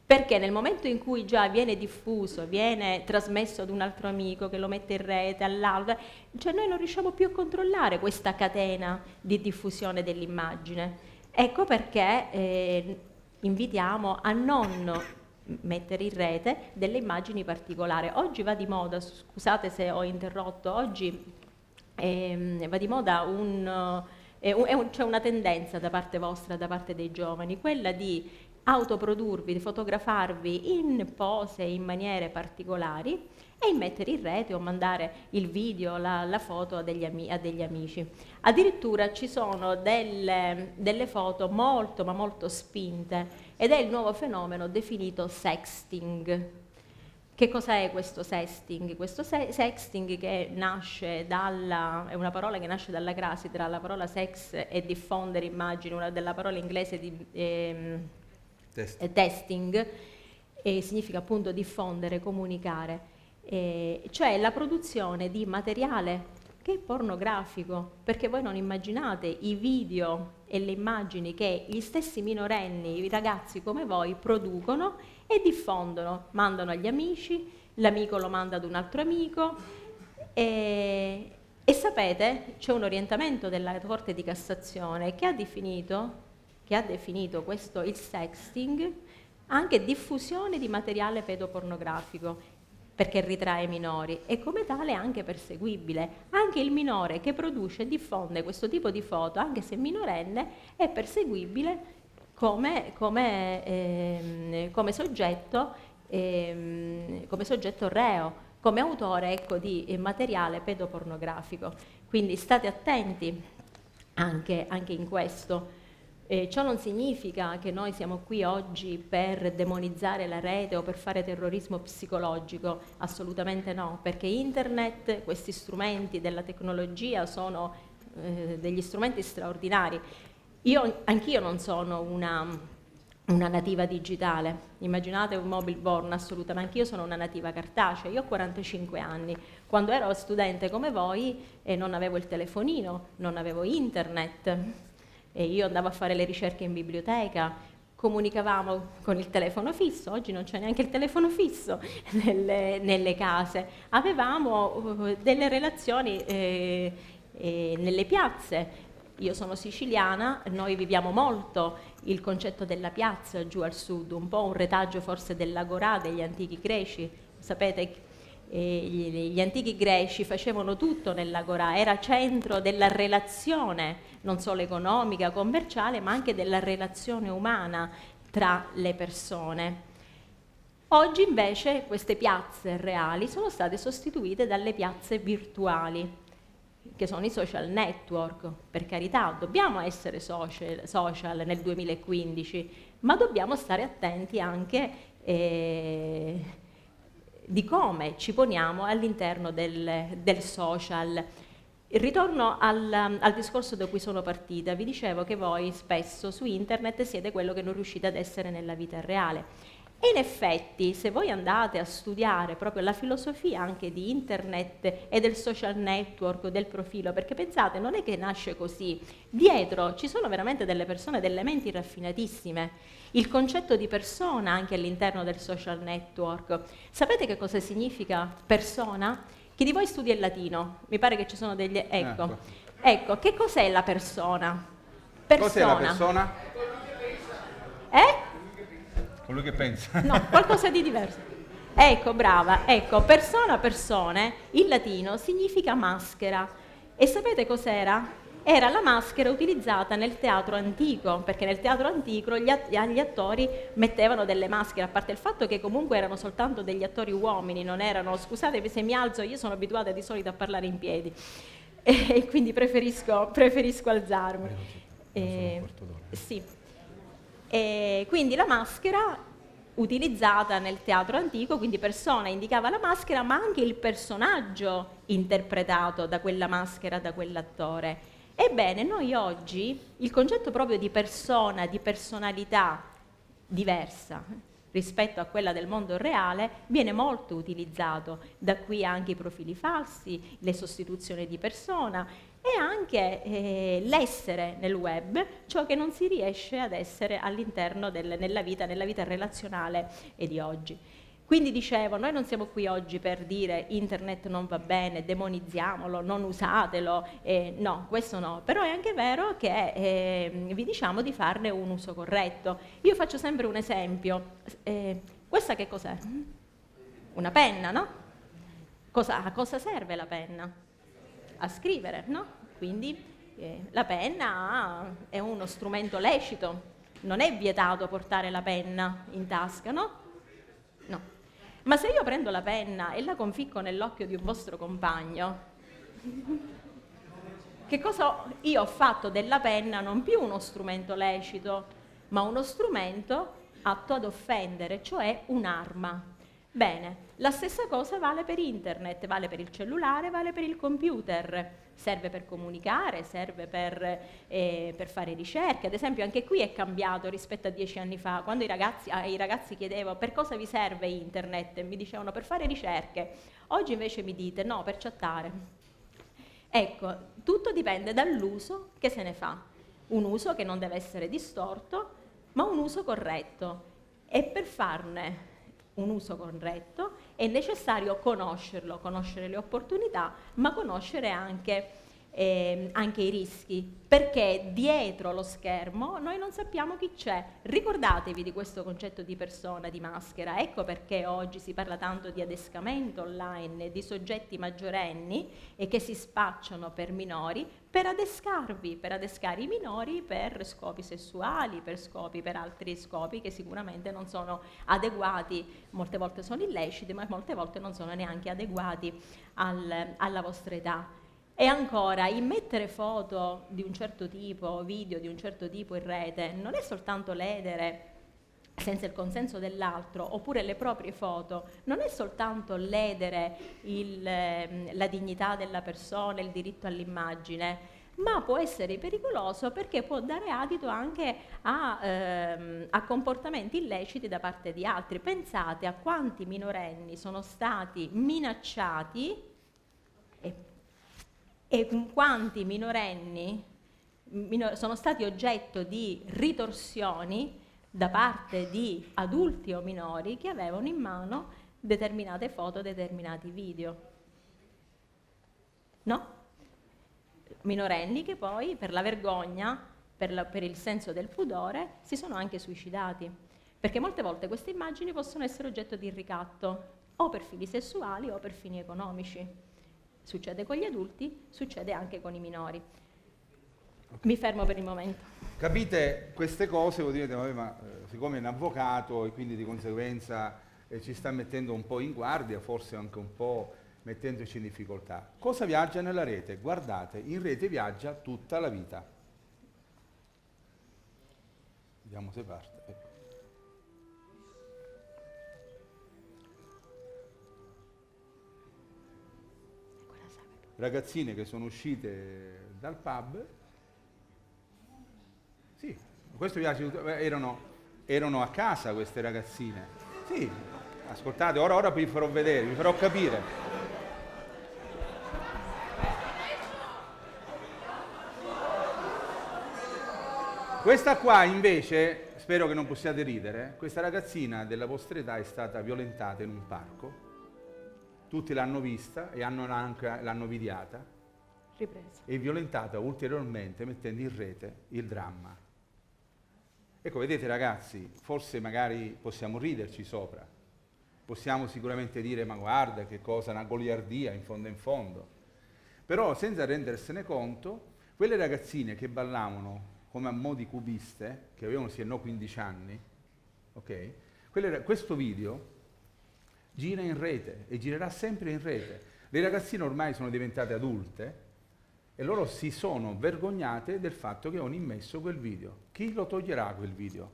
Perché nel momento in cui già viene diffuso, viene trasmesso ad un altro amico che lo mette in rete, all'altro, cioè noi non riusciamo più a controllare questa catena di diffusione dell'immagine. Ecco perché invitiamo a non mettere in rete delle immagini particolari. Oggi va di moda, scusate se ho interrotto, oggi va di moda c'è una tendenza da parte vostra, da parte dei giovani, quella di autoprodurvi, di fotografarvi in pose, in maniere particolari e mettere in rete o mandare il video, la foto a degli amici. Addirittura ci sono delle foto molto ma molto spinte ed è il nuovo fenomeno definito sexting. Che cos'è questo sexting? Questo sexting che nasce è una parola che nasce dalla crasi tra la parola sex e diffondere immagini, una della parola inglese di testing, significa appunto diffondere, comunicare, cioè la produzione di materiale che è pornografico, perché voi non immaginate i video e le immagini che gli stessi minorenni, i ragazzi come voi, producono e diffondono, mandano agli amici, l'amico lo manda ad un altro amico e sapete, c'è un orientamento della Corte di Cassazione che ha definito questo, il sexting, anche diffusione di materiale pedopornografico, perché ritrae minori e come tale anche perseguibile. Anche il minore che produce e diffonde questo tipo di foto, anche se minorenne, è perseguibile come soggetto reo, come autore, ecco, di materiale pedopornografico. Quindi state attenti anche in questo. Ciò non significa che noi siamo qui oggi per demonizzare la rete o per fare terrorismo psicologico, assolutamente no, perché internet, questi strumenti della tecnologia sono degli strumenti straordinari. Anch'io non sono una nativa digitale, immaginate un mobile born, assolutamente, anch'io sono una nativa cartacea, io ho 45 anni, quando ero studente come voi non avevo il telefonino, non avevo internet, e io andavo a fare le ricerche in biblioteca, comunicavamo con il telefono fisso, oggi non c'è neanche il telefono fisso nelle case, avevamo delle relazioni nelle piazze. Io sono siciliana, noi viviamo molto il concetto della piazza giù al sud, un po' un retaggio forse dell'agorà degli antichi greci, sapete. Gli antichi greci facevano tutto nell'agorà, era centro della relazione non solo economica, commerciale, ma anche della relazione umana tra le persone. Oggi invece queste piazze reali sono state sostituite dalle piazze virtuali, che sono i social network. Per carità, dobbiamo essere social nel 2015, ma dobbiamo stare attenti anche di come ci poniamo all'interno del social. Ritorno al discorso da cui sono partita. Vi dicevo che voi spesso su internet siete quello che non riuscite ad essere nella vita reale. E in effetti, se voi andate a studiare proprio la filosofia anche di internet e del social network, del profilo, perché pensate, non è che nasce così, dietro ci sono veramente delle persone, delle menti raffinatissime. Il concetto di persona anche all'interno del social network. Sapete che cosa significa persona? Chi di voi studia il latino? Mi pare che ci sono degli... Ecco, che cos'è la persona? Cos'è la persona? Quello che pensa. No, qualcosa di diverso. Ecco, brava. Ecco, persone, in latino significa maschera. E sapete cos'era? era la maschera utilizzata nel teatro antico, perché nel teatro antico gli attori mettevano delle maschere, a parte il fatto che comunque erano soltanto degli attori uomini, non erano, scusate se mi alzo, io sono abituata di solito a parlare in piedi, e quindi preferisco alzarmi. Sì. E quindi la maschera utilizzata nel teatro antico, quindi persona indicava la maschera, ma anche il personaggio interpretato da quella maschera, da quell'attore. Ebbene, noi oggi il concetto proprio di persona, di personalità diversa rispetto a quella del mondo reale viene molto utilizzato, da qui anche i profili falsi, le sostituzioni di persona e anche l'essere nel web, ciò che non si riesce ad essere all'interno nella vita relazionale di oggi. Quindi dicevo, noi non siamo qui oggi per dire internet non va bene, demonizziamolo, non usatelo, no, questo no, però è anche vero che vi diciamo di farne un uso corretto. Io faccio sempre un esempio, questa che cos'è? Una penna, no? A cosa serve la penna? A scrivere, no? Quindi la penna è uno strumento lecito, non è vietato portare la penna in tasca, no? No. Ma se io prendo la penna e la conficco nell'occhio di un vostro compagno, che cosa io ho fatto della penna non più uno strumento lecito, ma uno strumento atto ad offendere, cioè un'arma. Bene, la stessa cosa vale per internet, vale per il cellulare, vale per il computer. Serve per comunicare, serve per fare ricerche. Ad esempio anche qui è cambiato rispetto a 10 anni fa, quando ai ragazzi chiedevo per cosa vi serve internet, mi dicevano per fare ricerche. Oggi invece mi dite no, per chattare. Ecco, tutto dipende dall'uso che se ne fa. Un uso che non deve essere distorto, ma un uso corretto. E per farne un uso corretto è necessario conoscerlo, conoscere le opportunità, ma conoscere anche i rischi, perché dietro lo schermo noi non sappiamo chi c'è. Ricordatevi di questo concetto di persona, di maschera, ecco perché oggi si parla tanto di adescamento online, di soggetti maggiorenni e che si spacciano per minori, per adescare i minori per scopi sessuali, per altri scopi che sicuramente non sono adeguati, molte volte sono illeciti, ma molte volte non sono neanche adeguati alla vostra età. E ancora, immettere foto di un certo tipo, video di un certo tipo in rete, non è soltanto ledere senza il consenso dell'altro, oppure le proprie foto, non è soltanto ledere la dignità della persona, il diritto all'immagine, ma può essere pericoloso perché può dare adito anche a comportamenti illeciti da parte di altri. Pensate a quanti minorenni sono stati minacciati e quanti minorenni sono stati oggetto di ritorsioni da parte di adulti o minori che avevano in mano determinate foto, determinati video. No? Minorenni che poi per la vergogna, per il senso del pudore, si sono anche suicidati. Perché molte volte queste immagini possono essere oggetto di ricatto, o per fini sessuali o per fini economici. Succede con gli adulti, succede anche con i minori. Okay. Mi fermo per il momento. Capite queste cose, voi direte, vabbè, ma siccome è un avvocato e quindi di conseguenza ci sta mettendo un po' in guardia, forse anche un po' mettendoci in difficoltà. Cosa viaggia nella rete? Guardate, in rete viaggia tutta la vita. Vediamo se parte. Ragazzine che sono uscite dal pub, sì, questo erano a casa queste ragazzine, sì, ascoltate, ora vi farò vedere, vi farò capire. Questa qua invece, spero che non possiate ridere, questa ragazzina della vostra età è stata violentata in un parco. Tutti l'hanno vista e l'hanno videata. Ripresa. E violentata ulteriormente mettendo in rete il dramma. Ecco, vedete ragazzi, forse magari possiamo riderci sopra, possiamo sicuramente dire ma guarda che cosa, una goliardia in fondo, però senza rendersene conto Quelle ragazzine che ballavano come a mo' di cubiste, che avevano sì e no 15 anni, ok? Questo video gira in rete e girerà sempre in rete. Le ragazzine ormai sono diventate adulte e loro si sono vergognate del fatto che avevano immesso quel video. Chi lo toglierà quel video?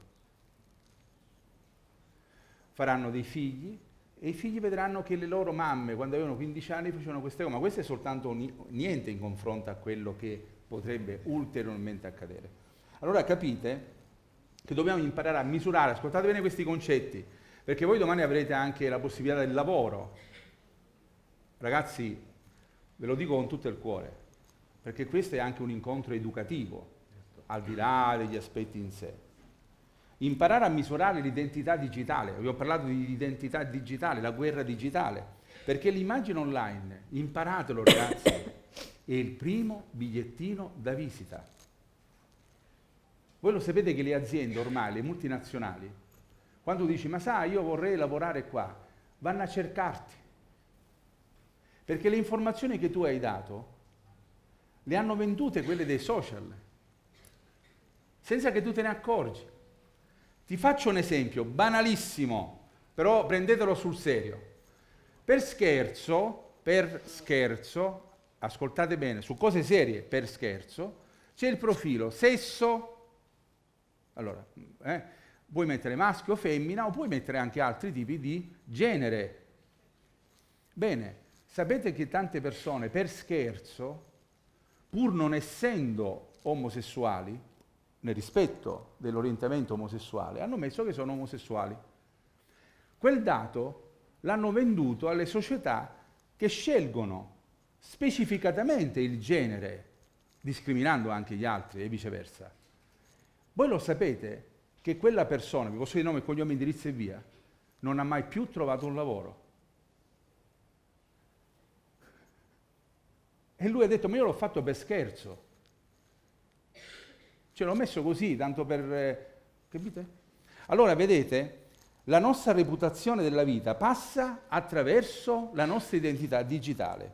Faranno dei figli e i figli vedranno che le loro mamme, quando avevano 15 anni, facevano queste cose, ma questo è soltanto niente in confronto a quello che potrebbe ulteriormente accadere. Allora capite che dobbiamo imparare a misurare, ascoltate bene questi concetti, perché voi domani avrete anche la possibilità del lavoro. Ragazzi, ve lo dico con tutto il cuore, perché questo è anche un incontro educativo, al di là degli aspetti in sé. Imparare a misurare l'identità digitale, vi ho parlato di identità digitale, la guerra digitale, perché l'immagine online, imparatelo ragazzi, è il primo bigliettino da visita. Voi lo sapete che le aziende ormai, le multinazionali, quando dici ma sai io vorrei lavorare qua, vanno a cercarti, perché le informazioni che tu hai dato le hanno vendute quelle dei social, senza che tu te ne accorgi. Ti faccio un esempio banalissimo, però prendetelo sul serio. Per scherzo, ascoltate bene, su cose serie, per scherzo, c'è il profilo sesso, allora, puoi mettere maschio o femmina, o puoi mettere anche altri tipi di genere. Bene, sapete che tante persone per scherzo, pur non essendo omosessuali, nel rispetto dell'orientamento omosessuale, hanno messo che sono omosessuali. Quel dato l'hanno venduto alle società che scelgono specificatamente il genere, discriminando anche gli altri e viceversa. Voi lo sapete che quella persona, vi posso dire nome, cognome, indirizzo e via, non ha mai più trovato un lavoro. E lui ha detto, ma io l'ho fatto per scherzo. Ce l'ho messo così, tanto per... capite? Allora, vedete, la nostra reputazione della vita passa attraverso la nostra identità digitale.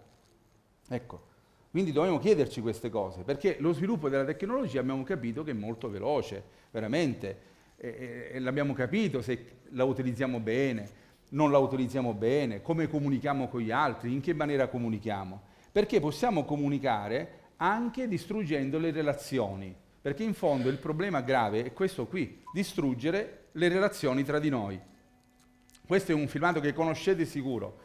Ecco, quindi dobbiamo chiederci queste cose, perché lo sviluppo della tecnologia abbiamo capito che è molto veloce, veramente, e l'abbiamo capito se la utilizziamo bene, non la utilizziamo bene, come comunichiamo con gli altri, in che maniera comunichiamo, perché possiamo comunicare anche distruggendo le relazioni. Perché in fondo il problema grave è questo qui, distruggere le relazioni tra di noi. Questo è un filmato che conoscete sicuro.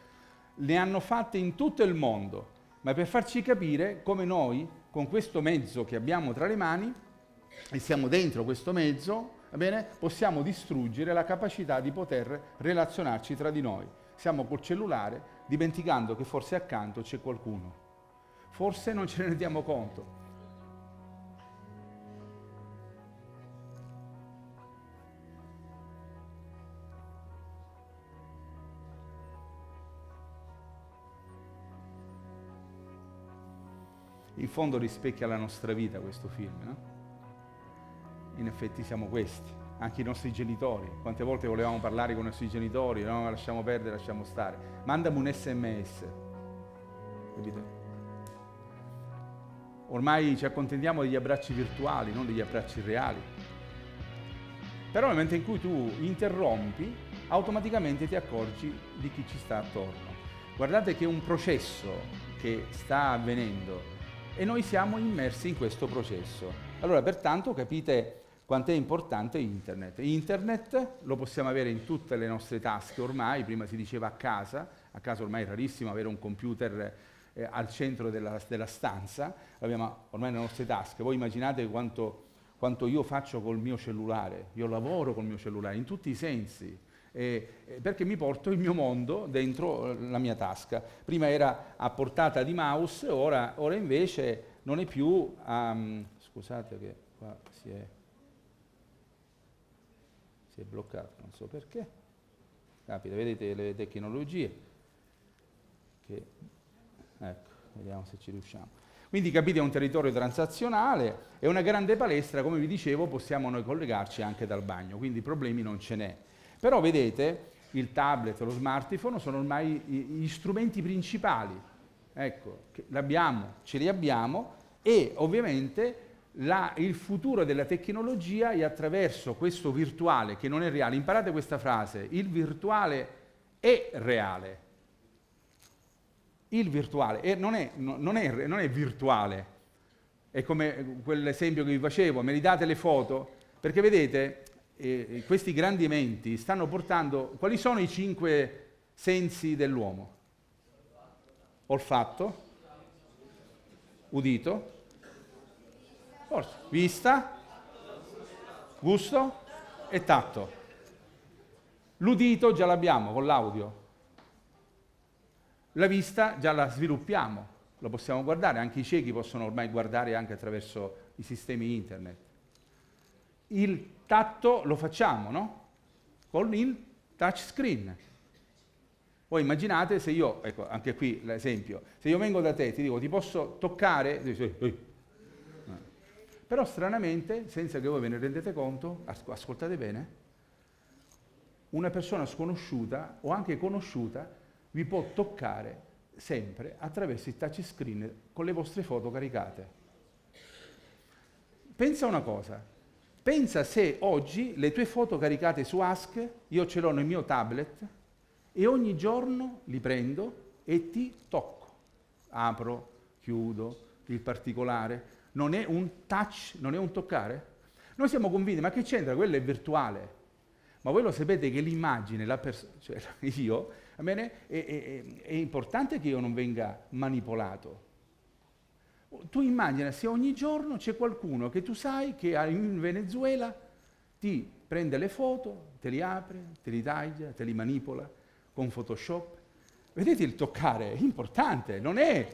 Ne hanno fatte in tutto il mondo, ma per farci capire come noi, con questo mezzo che abbiamo tra le mani, e siamo dentro questo mezzo, va bene, possiamo distruggere la capacità di poter relazionarci tra di noi. Siamo col cellulare, dimenticando che forse accanto c'è qualcuno. Forse non ce ne rendiamo conto. In fondo rispecchia la nostra vita questo film, no? In effetti siamo questi, anche i nostri genitori. Quante volte volevamo parlare con i nostri genitori, no? Lasciamo perdere, lasciamo stare. Mandami un SMS, capite? Ormai ci accontentiamo degli abbracci virtuali, non degli abbracci reali. Però nel momento in cui tu interrompi, automaticamente ti accorgi di chi ci sta attorno. Guardate che è un processo che sta avvenendo e noi siamo immersi in questo processo. Allora, pertanto, capite quanto è importante Internet. Internet lo possiamo avere in tutte le nostre tasche ormai, prima si diceva a casa ormai è rarissimo avere un computer al centro della stanza, l'abbiamo ormai nelle nostre tasche. Voi immaginate quanto io faccio col mio cellulare, io lavoro col mio cellulare in tutti i sensi, perché mi porto il mio mondo dentro la mia tasca. Prima era a portata di mouse, ora invece non è più scusate che qua si è bloccato, non so perché. Capita, vedete le tecnologie? Ecco, vediamo se ci riusciamo. Quindi capite, è un territorio transazionale, è una grande palestra, come vi dicevo, possiamo noi collegarci anche dal bagno, quindi problemi non ce n'è. Però vedete, il tablet, lo smartphone sono ormai gli strumenti principali. Ecco, ce li abbiamo E ovviamente il futuro della tecnologia è attraverso questo virtuale che non è reale. Imparate questa frase: il virtuale è reale. Il virtuale non è virtuale. È come quell'esempio che vi facevo: me li date le foto? Perché vedete, questi grandi menti stanno portando... Quali sono i 5 sensi dell'uomo? Olfatto, udito, forse, vista, gusto e tatto. L'udito già l'abbiamo con l'audio. La vista già la sviluppiamo, lo possiamo guardare, anche i ciechi possono ormai guardare anche attraverso i sistemi internet. Il tatto lo facciamo, no? Con il touchscreen. Voi immaginate se io, ecco anche qui l'esempio, se io vengo da te e ti dico ti posso toccare, dici, però stranamente, senza che voi ve ne rendete conto, ascoltate bene, una persona sconosciuta o anche conosciuta vi può toccare sempre attraverso il touchscreen con le vostre foto caricate. Pensa una cosa, pensa se oggi le tue foto caricate su Ask, io ce l'ho nel mio tablet e ogni giorno li prendo e ti tocco. Apro, chiudo, il particolare. Non è un touch, non è un toccare? Noi siamo convinti, ma che c'entra? Quello è virtuale. Ma voi lo sapete che l'immagine, cioè io, va bene, è importante che io non venga manipolato. Tu immagina se ogni giorno c'è qualcuno che tu sai che in Venezuela ti prende le foto, te li apre, te li taglia, te li manipola con Photoshop. Vedete, il toccare è importante, non è...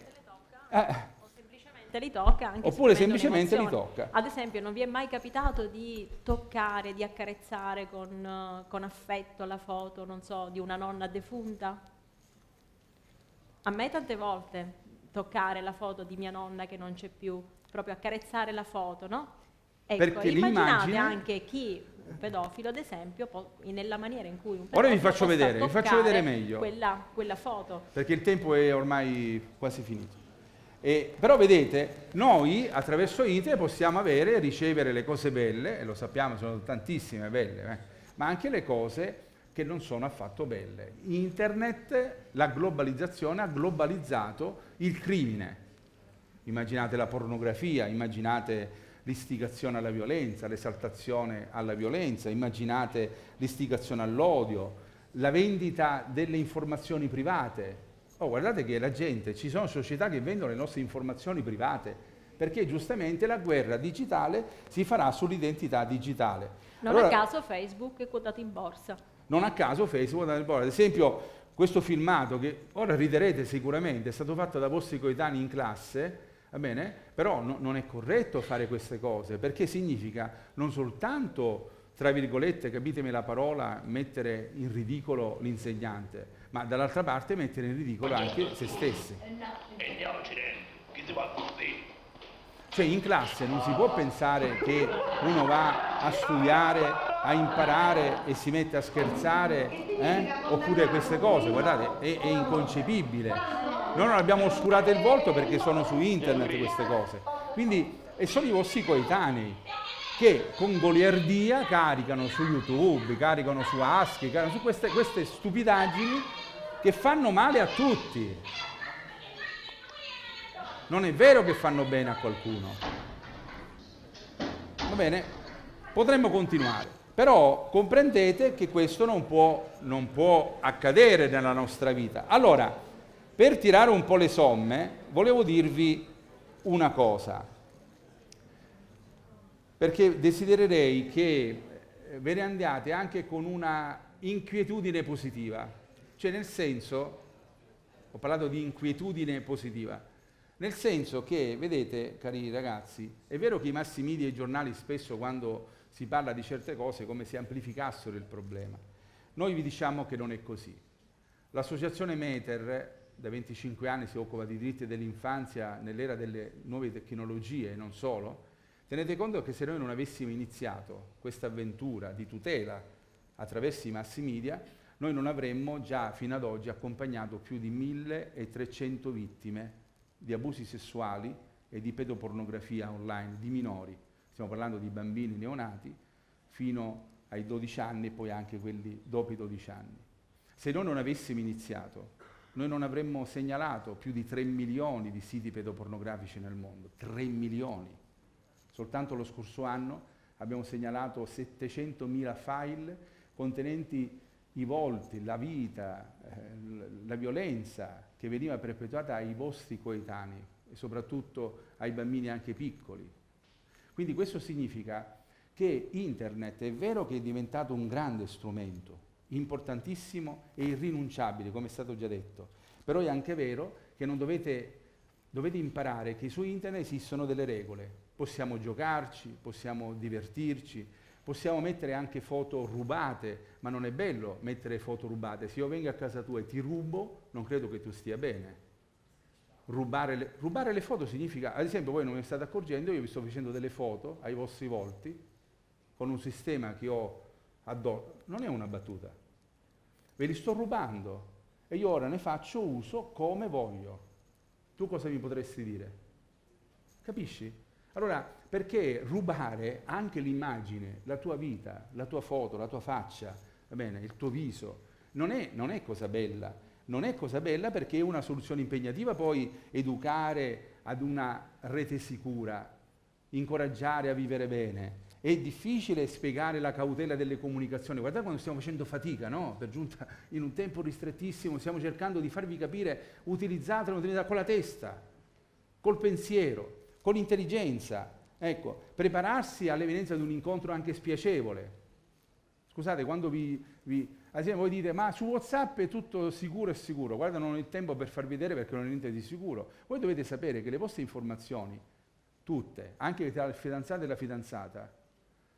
O semplicemente li tocca, anche oppure esprimendo semplicemente li un'emozione. tocca. Ad esempio, non vi è mai capitato di toccare, di accarezzare con affetto la foto, non so, di una nonna defunta? A me tante volte toccare la foto di mia nonna che non c'è più, proprio accarezzare la foto, no? Ecco, Perché immaginate l'immagine... anche chi, un pedofilo ad esempio, nella maniera in cui un pedofilo Ora vi faccio possa vedere meglio. quella foto. Perché il tempo è ormai quasi finito. Però vedete, noi attraverso internet possiamo avere e ricevere le cose belle, e lo sappiamo, sono tantissime belle, ma anche le cose che non sono affatto belle. Internet, la globalizzazione ha globalizzato il crimine. Immaginate la pornografia, immaginate l'istigazione alla violenza, l'esaltazione alla violenza, immaginate l'istigazione all'odio, la vendita delle informazioni private. Oh, guardate che la gente, ci sono società che vendono le nostre informazioni private, perché giustamente la guerra digitale si farà sull'identità digitale. Non a caso Facebook è quotato in borsa. Non a caso Facebook è quotato in borsa. Ad esempio, questo filmato, che ora riderete sicuramente, è stato fatto da vostri coetanei in classe, va bene? Però non è corretto fare queste cose, perché significa non soltanto, tra virgolette, capitemi la parola, mettere in ridicolo l'insegnante, ma dall'altra parte mettere in ridicolo anche se stessi. Cioè in classe non si può pensare che uno va a studiare, a imparare e si mette a scherzare, oppure queste cose, guardate, è inconcepibile. Noi non abbiamo oscurato il volto perché sono su internet queste cose. Quindi, e sono i vostri coetanei che con goliardia caricano su YouTube, caricano su ASCII, caricano su queste stupidaggini che fanno male a tutti. Non è vero che fanno bene a qualcuno. Va bene? Potremmo continuare. Però comprendete che questo non può accadere nella nostra vita. Allora, per tirare un po' le somme, volevo dirvi una cosa. Perché desidererei che ve ne andiate anche con una inquietudine positiva. Cioè nel senso, ho parlato di inquietudine positiva, nel senso che, vedete, cari ragazzi, è vero che i mass media e i giornali spesso quando si parla di certe cose come se amplificassero il problema. Noi vi diciamo che non è così. L'associazione Meter da 25 anni si occupa di diritti dell'infanzia nell'era delle nuove tecnologie e non solo. Tenete conto che se noi non avessimo iniziato questa avventura di tutela attraverso i mass media, noi non avremmo già fino ad oggi accompagnato più di 1.300 vittime di abusi sessuali e di pedopornografia online di minori, stiamo parlando di bambini neonati, fino ai 12 anni e poi anche quelli dopo i 12 anni. Se noi non avessimo iniziato, noi non avremmo segnalato più di 3 milioni di siti pedopornografici nel mondo, 3 milioni. Soltanto lo scorso anno abbiamo segnalato 700.000 file contenenti i volti, la vita, la violenza che veniva perpetuata ai vostri coetanei e soprattutto ai bambini anche piccoli. Quindi questo significa che Internet è vero che è diventato un grande strumento, importantissimo e irrinunciabile, come è stato già detto, però è anche vero che non dovete imparare che su Internet esistono delle regole. Possiamo giocarci, possiamo divertirci, possiamo mettere anche foto rubate, ma non è bello mettere foto rubate. Se io vengo a casa tua e ti rubo, non credo che tu stia bene. Rubare le foto significa, ad esempio, voi non vi state accorgendo, io vi sto facendo delle foto ai vostri volti con un sistema che ho addosso. Non è una battuta. Ve li sto rubando e io ora ne faccio uso come voglio. Tu cosa mi potresti dire? Capisci? Allora, perché rubare anche l'immagine, la tua vita, la tua foto, la tua faccia, va bene, il tuo viso, non è cosa bella. Non è cosa bella perché è una soluzione impegnativa poi educare ad una rete sicura, incoraggiare a vivere bene. È difficile spiegare la cautela delle comunicazioni. Guardate quando stiamo facendo fatica, no? Per giunta in un tempo ristrettissimo stiamo cercando di farvi capire, utilizzatela con la testa, col pensiero, con l'intelligenza. Ecco, prepararsi all'evenienza di un incontro anche spiacevole. Scusate, quando ad esempio voi dite, ma su WhatsApp è tutto sicuro e sicuro. Guarda, non ho il tempo per farvi vedere perché non è niente di sicuro. Voi dovete sapere che le vostre informazioni, tutte, anche tra il fidanzato e la fidanzata,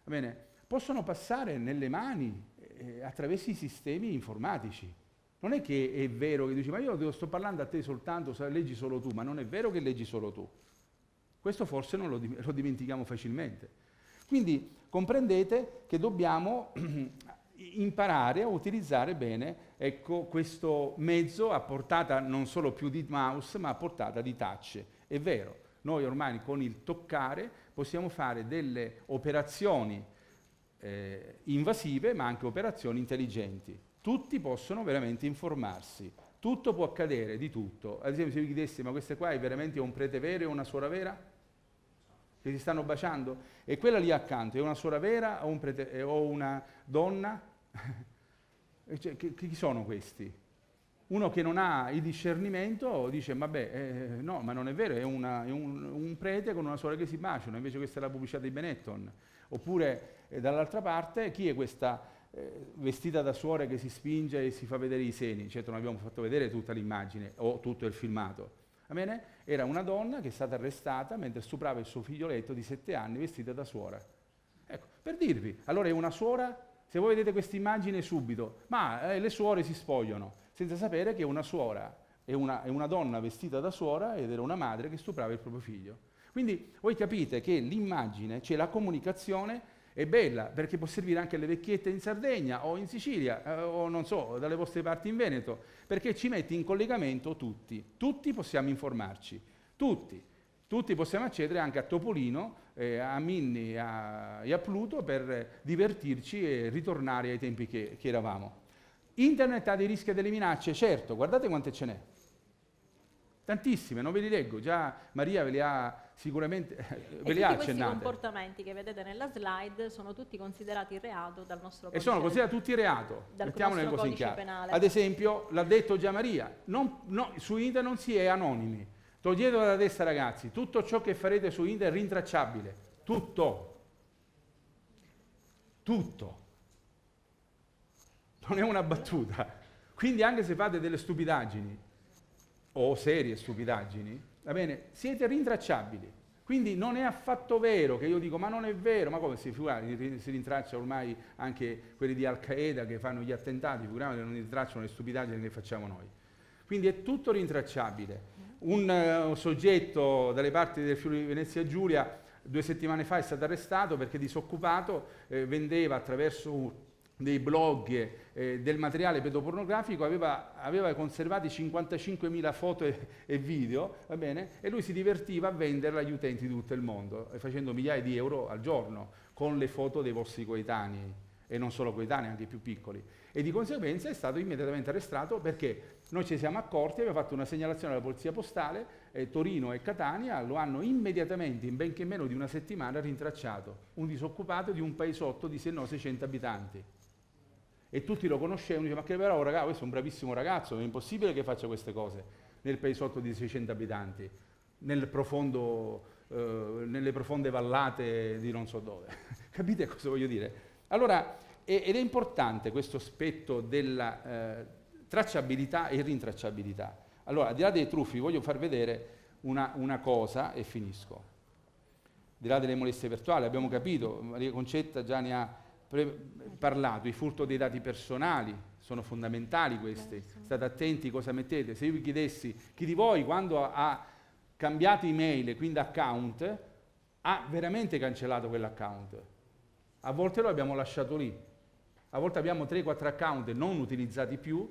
va bene, possono passare nelle mani attraverso i sistemi informatici. Non è che è vero che dici, ma io sto parlando a te soltanto, leggi solo tu, ma non è vero che leggi solo tu. Questo forse non lo dimentichiamo facilmente. Quindi comprendete che dobbiamo imparare a utilizzare bene, ecco, questo mezzo a portata non solo più di mouse, ma a portata di touch. È vero, noi ormai con il toccare possiamo fare delle operazioni invasive, ma anche operazioni intelligenti. Tutti possono veramente informarsi, tutto può accadere, di tutto. Ad esempio, se vi chiedessi, ma questo qua è veramente un prete vero e una suora vera? Che si stanno baciando? E quella lì accanto è una suora vera o un prete, o una donna? Cioè, chi sono questi? Uno che non ha il discernimento dice, vabbè, no, ma non è vero, è un prete con una suora che si baciano, invece questa è la pubblicità di Benetton. Oppure, dall'altra parte, chi è questa vestita da suora che si spinge e si fa vedere i seni? Certo, non abbiamo fatto vedere tutta l'immagine o tutto il filmato. Va bene? Era una donna che è stata arrestata mentre stuprava il suo figlioletto di 7 anni vestita da suora. Ecco, per dirvi, allora è una suora, se voi vedete questa immagine subito, ma le suore si spogliano, senza sapere che una suora è una donna vestita da suora ed era una madre che stuprava il proprio figlio. Quindi voi capite che l'immagine, cioè la comunicazione, è bella perché può servire anche alle vecchiette in Sardegna o in Sicilia o non so, dalle vostre parti in Veneto, perché ci mette in collegamento tutti. Tutti possiamo informarci, tutti possiamo accedere anche a Topolino, a Minnie e a Pluto per divertirci e ritornare ai tempi che eravamo. Internet ha dei rischi e delle minacce, certo, guardate quante ce n'è. Tantissime, non ve li leggo, già Maria ve li ha sicuramente ve li ha accennate. Questi comportamenti che vedete nella slide sono tutti considerati reato dal nostro codice. E sono considerati tutti reato, mettiamole le cose in chiaro. Penale. Ad esempio, l'ha detto già Maria, su Internet non si è anonimi. Toglietelo dalla testa ragazzi, tutto ciò che farete su Internet è rintracciabile, tutto. Non è una battuta. Quindi anche se fate delle stupidaggini, o serie stupidaggini, va bene, siete rintracciabili. Quindi non è affatto vero che io dico, ma non è vero, ma come si rintraccia ormai anche quelli di Al-Qaeda che fanno gli attentati, figuriamoci che non rintracciano le stupidaggini che facciamo noi. Quindi è tutto rintracciabile. Un soggetto dalle parti del Friuli Venezia Giulia 2 settimane fa è stato arrestato perché disoccupato vendeva attraverso dei blog, del materiale pedopornografico, aveva conservati 55.000 foto e video, va bene? E lui si divertiva a venderla agli utenti di tutto il mondo, facendo migliaia di euro al giorno con le foto dei vostri coetanei, e non solo coetanei, anche più piccoli. E di conseguenza è stato immediatamente arrestato perché noi ci siamo accorti, abbiamo fatto una segnalazione alla Polizia Postale, Torino e Catania lo hanno immediatamente, in benché meno di una settimana, rintracciato, un disoccupato di un paesotto di 600 abitanti. E tutti lo conoscevano, dicevano: ma che bravo ragazzo, questo è un bravissimo ragazzo, è impossibile che faccia queste cose nel paesotto di 600 abitanti, nelle profonde vallate di non so dove. Capite cosa voglio dire? Allora, ed è importante questo aspetto della tracciabilità e rintracciabilità. Allora, al di là dei truffi, voglio far vedere una cosa e finisco. Al di là delle molestie virtuali, abbiamo capito, Maria Concetta già ne ha parlato, il furto dei dati personali, sono fondamentali questi, state attenti cosa mettete. Se io vi chiedessi chi di voi quando ha cambiato email e quindi account ha veramente cancellato quell'account? A volte lo abbiamo lasciato lì, a volte abbiamo 3-4 account non utilizzati più,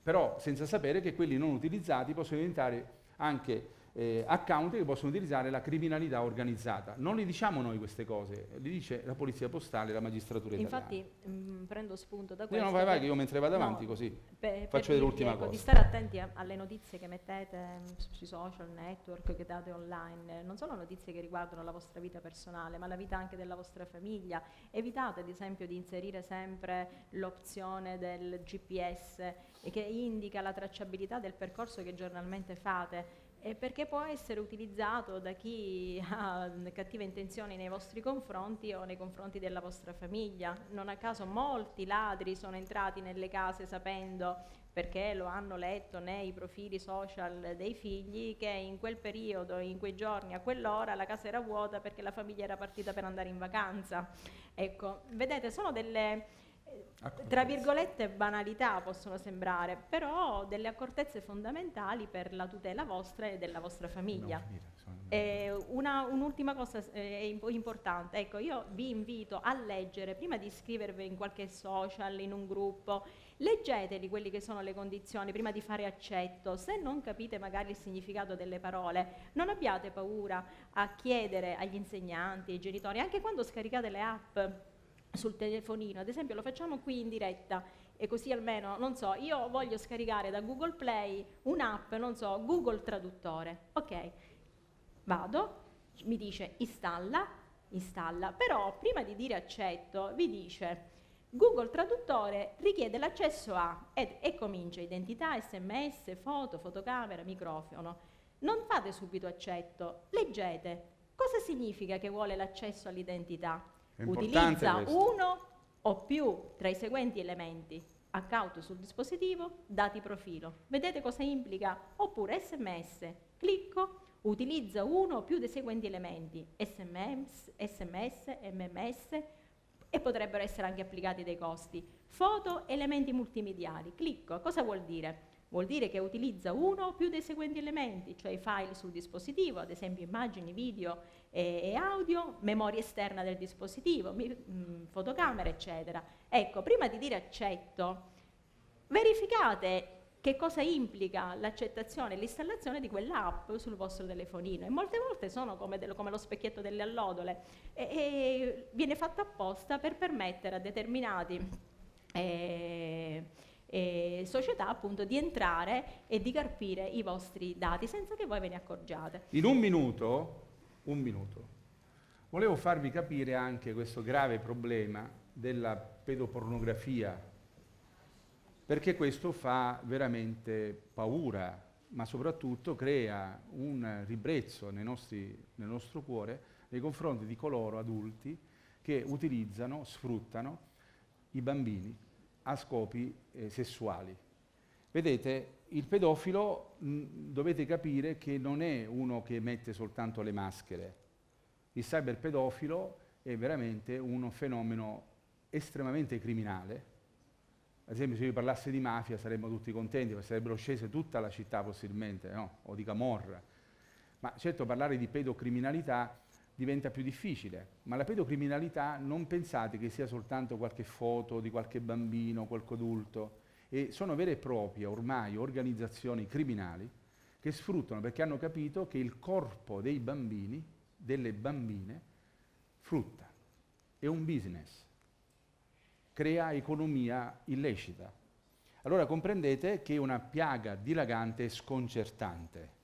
però senza sapere che quelli non utilizzati possono diventare anche account che possono utilizzare la criminalità organizzata. Non li diciamo noi queste cose, li dice la Polizia Postale e la magistratura italiana. Infatti prendo spunto da questo. No, vai, che io mentre vado avanti così faccio vedere l'ultima cosa. Di stare attenti alle notizie che mettete sui social network, che date online, non sono notizie che riguardano la vostra vita personale, ma la vita anche della vostra famiglia. Evitate ad esempio di inserire sempre l'opzione del GPS che indica la tracciabilità del percorso che giornalmente fate, perché può essere utilizzato da chi ha cattive intenzioni nei vostri confronti o nei confronti della vostra famiglia. Non a caso molti ladri sono entrati nelle case sapendo, perché lo hanno letto nei profili social dei figli, che in quel periodo, in quei giorni, a quell'ora la casa era vuota perché la famiglia era partita per andare in vacanza. Ecco, vedete, sono delle, tra virgolette, banalità possono sembrare, però delle accortezze fondamentali per la tutela vostra e della vostra famiglia. Un'ultima cosa importante, ecco, io vi invito a leggere, prima di iscrivervi in qualche social, in un gruppo, leggeteli quelli che sono le condizioni prima di fare accetto. Se non capite magari il significato delle parole, non abbiate paura a chiedere agli insegnanti, ai genitori, anche quando scaricate le app sul telefonino, ad esempio lo facciamo qui in diretta, e così almeno, non so, io voglio scaricare da Google Play un'app, non so, Google Traduttore, ok, vado, mi dice installa, però prima di dire accetto vi dice Google Traduttore richiede l'accesso a, e comincia identità, sms, foto, fotocamera, microfono. Non fate subito accetto, leggete. Cosa significa che vuole l'accesso all'identità? Utilizza uno o più tra i seguenti elementi: account sul dispositivo, dati profilo. Vedete cosa implica? Oppure sms, clicco, utilizza uno o più dei seguenti elementi: sms, mms, e potrebbero essere anche applicati dei costi. Foto, elementi multimediali, clicco. Cosa vuol dire? Vuol dire che utilizza uno o più dei seguenti elementi, cioè i file sul dispositivo, ad esempio immagini, video e audio, memoria esterna del dispositivo, fotocamera, eccetera. Ecco, prima di dire accetto, verificate che cosa implica l'accettazione e l'installazione di quell'app sul vostro telefonino. E molte volte sono come lo specchietto delle allodole, e viene fatto apposta per permettere a determinati società appunto di entrare e di carpire i vostri dati senza che voi ve ne accorgiate. In un minuto, volevo farvi capire anche questo grave problema della pedopornografia, perché questo fa veramente paura, ma soprattutto crea un ribrezzo nel nostro cuore nei confronti di coloro adulti che utilizzano, sfruttano i bambini a scopi sessuali. Vedete, il pedofilo dovete capire che non è uno che mette soltanto le maschere. Il cyberpedofilo è veramente un fenomeno estremamente criminale. Ad esempio, se io parlassi di mafia saremmo tutti contenti, perché sarebbero scese tutta la città possibilmente, no? O di camorra. Ma certo parlare di pedocriminalità diventa più difficile, ma la pedocriminalità non pensate che sia soltanto qualche foto di qualche bambino, qualche adulto, e sono vere e proprie ormai organizzazioni criminali che sfruttano, perché hanno capito che il corpo dei bambini, delle bambine, frutta, è un business, crea economia illecita. Allora comprendete che è una piaga dilagante e sconcertante.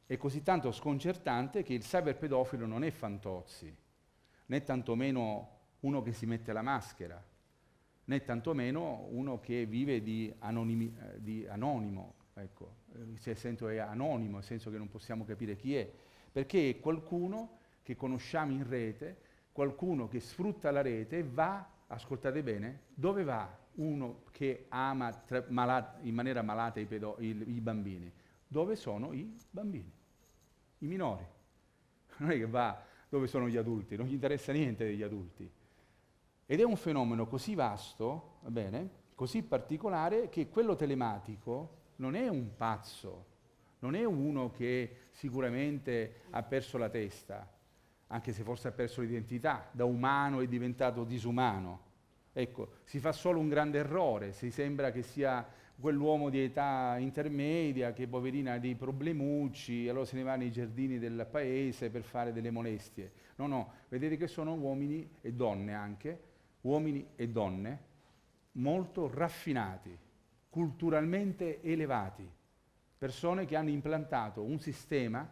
È così tanto sconcertante che il cyberpedofilo non è Fantozzi, né tantomeno uno che si mette la maschera, né tantomeno uno che vive di anonimo, ecco, nel senso è anonimo, nel senso che non possiamo capire chi è, perché è qualcuno che conosciamo in rete, qualcuno che sfrutta la rete e va, ascoltate bene, dove va uno che ama in maniera malata i bambini? Dove sono i bambini, i minori. Non è che va dove sono gli adulti, non gli interessa niente degli adulti. Ed è un fenomeno così vasto, va bene, così particolare, che quello telematico non è un pazzo, non è uno che sicuramente ha perso la testa, anche se forse ha perso l'identità, da umano è diventato disumano. Ecco, si fa solo un grande errore, si sembra che sia quell'uomo di età intermedia che poverina ha dei problemucci, allora se ne va nei giardini del paese per fare delle molestie. No, no, vedete che sono uomini e donne anche, uomini e donne molto raffinati, culturalmente elevati, persone che hanno implantato un sistema,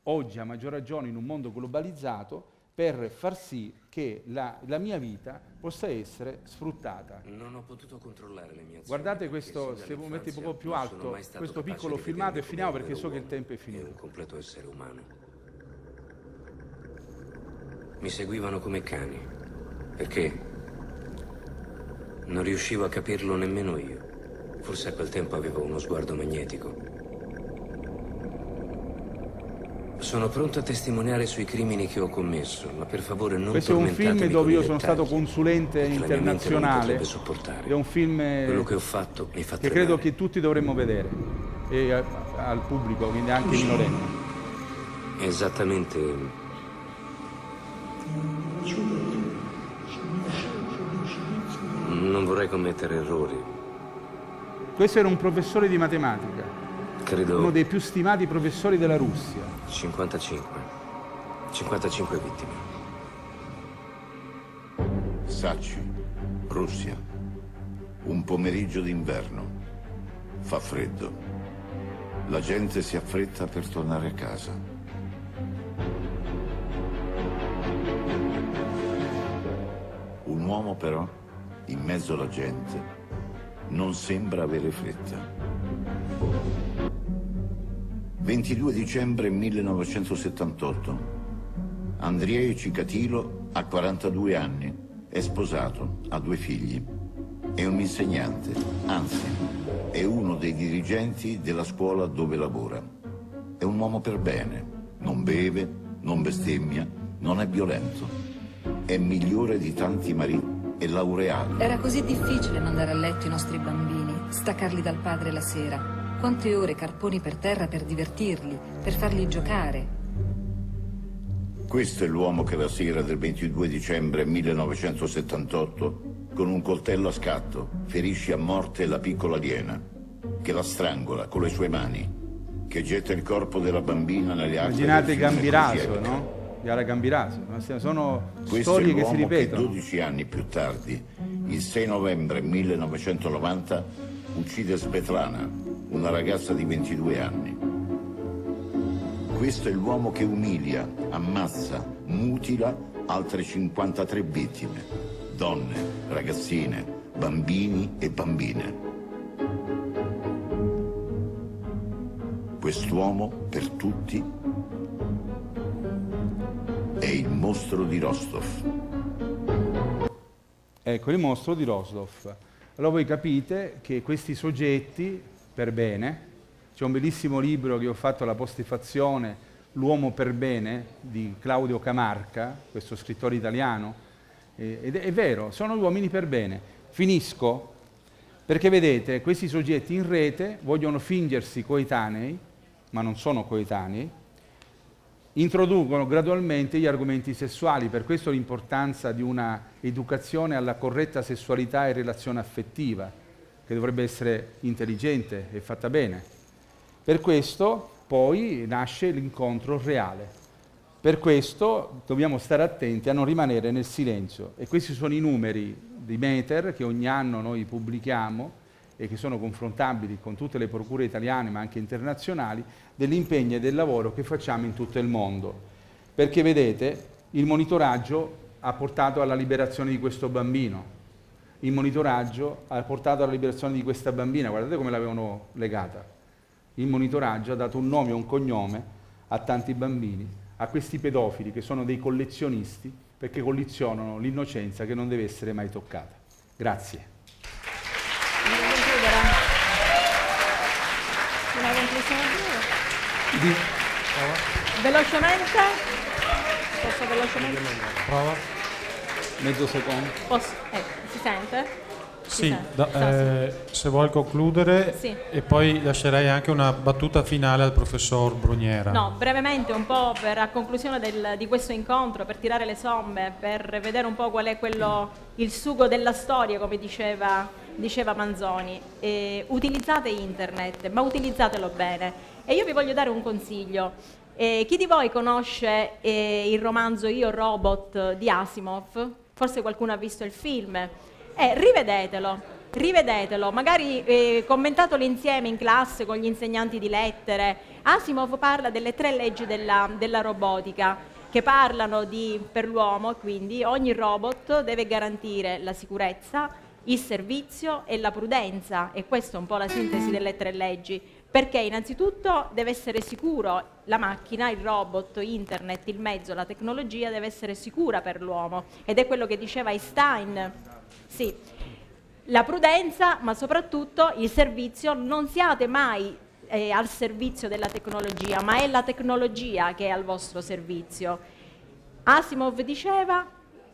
oggi a maggior ragione in un mondo globalizzato, per far sì che la mia vita possa essere sfruttata. Non ho potuto controllare le mie azioni. Guardate questo, se lo metti un po' più alto, questo piccolo filmato e finiamo perché so che il tempo è finito. È un completo essere umano. Mi seguivano come cani, perché non riuscivo a capirlo nemmeno io. Forse a quel tempo avevo uno sguardo magnetico. Sono pronto a testimoniare sui crimini che ho commesso, ma per favore non questo è un film dove io sono stato dettagli, consulente internazionale. È un film quello che ho fatto mi fa che tremare. credo che tutti dovremmo vedere, e al pubblico, quindi anche i minorenni. Esattamente. Non vorrei commettere errori. Questo era un professore di matematica, Credo uno dei più stimati professori della Russia. 55 vittime. Sacci, Russia. Un pomeriggio d'inverno. Fa freddo. La gente si affretta per tornare a casa. Un uomo però, in mezzo alla gente, non sembra avere fretta. 22 dicembre 1978. Andrei Cicatilo ha 42 anni, è sposato, ha 2 figli. È un insegnante, anzi, è uno dei dirigenti della scuola dove lavora. È un uomo per bene, non beve, non bestemmia, non è violento. È migliore di tanti mariti, è laureato. Era così difficile mandare a letto i nostri bambini, staccarli dal padre la sera. Quante ore carponi per terra per divertirli, per farli giocare. Questo è l'uomo che la sera del 22 dicembre 1978, con un coltello a scatto, ferisce a morte la piccola aliena, che la strangola con le sue mani, che getta il corpo della bambina nelle acque. Immaginate Gambiraso, no? Yara Gambiraso. Sono storie che si ripetono. 12 anni più tardi, il 6 novembre 1990, uccide Svetlana, una ragazza di 22 anni. Questo è l'uomo che umilia, ammazza, mutila altre 53 vittime, donne, ragazzine, bambini e bambine. Quest'uomo, per tutti, è il mostro di Rostov. Ecco, il mostro di Rostov. Allora voi capite che questi soggetti, per bene, c'è un bellissimo libro che ho fatto alla postfazione, L'uomo per bene, di Claudio Camarca, questo scrittore italiano, ed è vero, sono uomini per bene. Finisco, perché vedete, questi soggetti in rete vogliono fingersi coetanei, ma non sono coetanei, introducono gradualmente gli argomenti sessuali, per questo l'importanza di una educazione alla corretta sessualità e relazione affettiva, che dovrebbe essere intelligente e fatta bene. Per questo poi nasce l'incontro reale. Per questo dobbiamo stare attenti a non rimanere nel silenzio, e questi sono i numeri di Meter che ogni anno noi pubblichiamo e che sono confrontabili con tutte le procure italiane ma anche internazionali, dell'impegno e del lavoro che facciamo in tutto il mondo. Perché vedete, il monitoraggio ha portato alla liberazione di questo bambino, il monitoraggio ha portato alla liberazione di questa bambina, guardate come l'avevano legata. Il monitoraggio ha dato un nome e un cognome a tanti bambini, a questi pedofili che sono dei collezionisti, perché collezionano l'innocenza che non deve essere mai toccata. Grazie. Una conclusione velocemente? Posso velocemente? Prova. Mezzo secondo. Si sente? Sì, se vuoi concludere, Sì. e poi lascerei anche una battuta finale al professor Bruniera. No, brevemente un po' a conclusione di questo incontro, per tirare le somme, per vedere un po' qual è il sugo della storia, come diceva Manzoni. Utilizzate internet, ma utilizzatelo bene. E io vi voglio dare un consiglio. Chi di voi conosce il romanzo Io Robot di Asimov? Forse qualcuno ha visto il film. Rivedetelo, magari commentatelo insieme in classe con gli insegnanti di lettere. Asimov parla delle 3 leggi della robotica che parlano per l'uomo, quindi ogni robot deve garantire la sicurezza, il servizio e la prudenza, e questa è un po' la sintesi delle 3 leggi, perché innanzitutto deve essere sicuro, la macchina, il robot, internet, il mezzo, la tecnologia deve essere sicura per l'uomo, ed è quello che diceva Einstein. Sì, la prudenza, ma soprattutto il servizio. Non siate mai al servizio della tecnologia, ma è la tecnologia che è al vostro servizio. Asimov diceva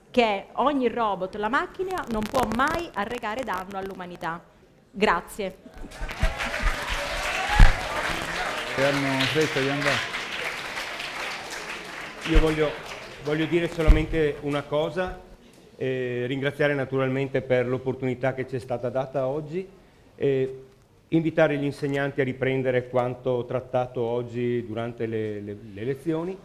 che ogni robot, la macchina, non può mai arrecare danno all'umanità. Grazie. Hanno fretta di andare. Io voglio dire solamente una cosa. Ringraziare naturalmente per l'opportunità che ci è stata data oggi, invitare gli insegnanti a riprendere quanto trattato oggi durante le lezioni,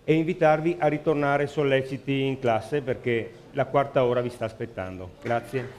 e invitarvi a ritornare solleciti in classe, perché la 4ª ora vi sta aspettando. Grazie.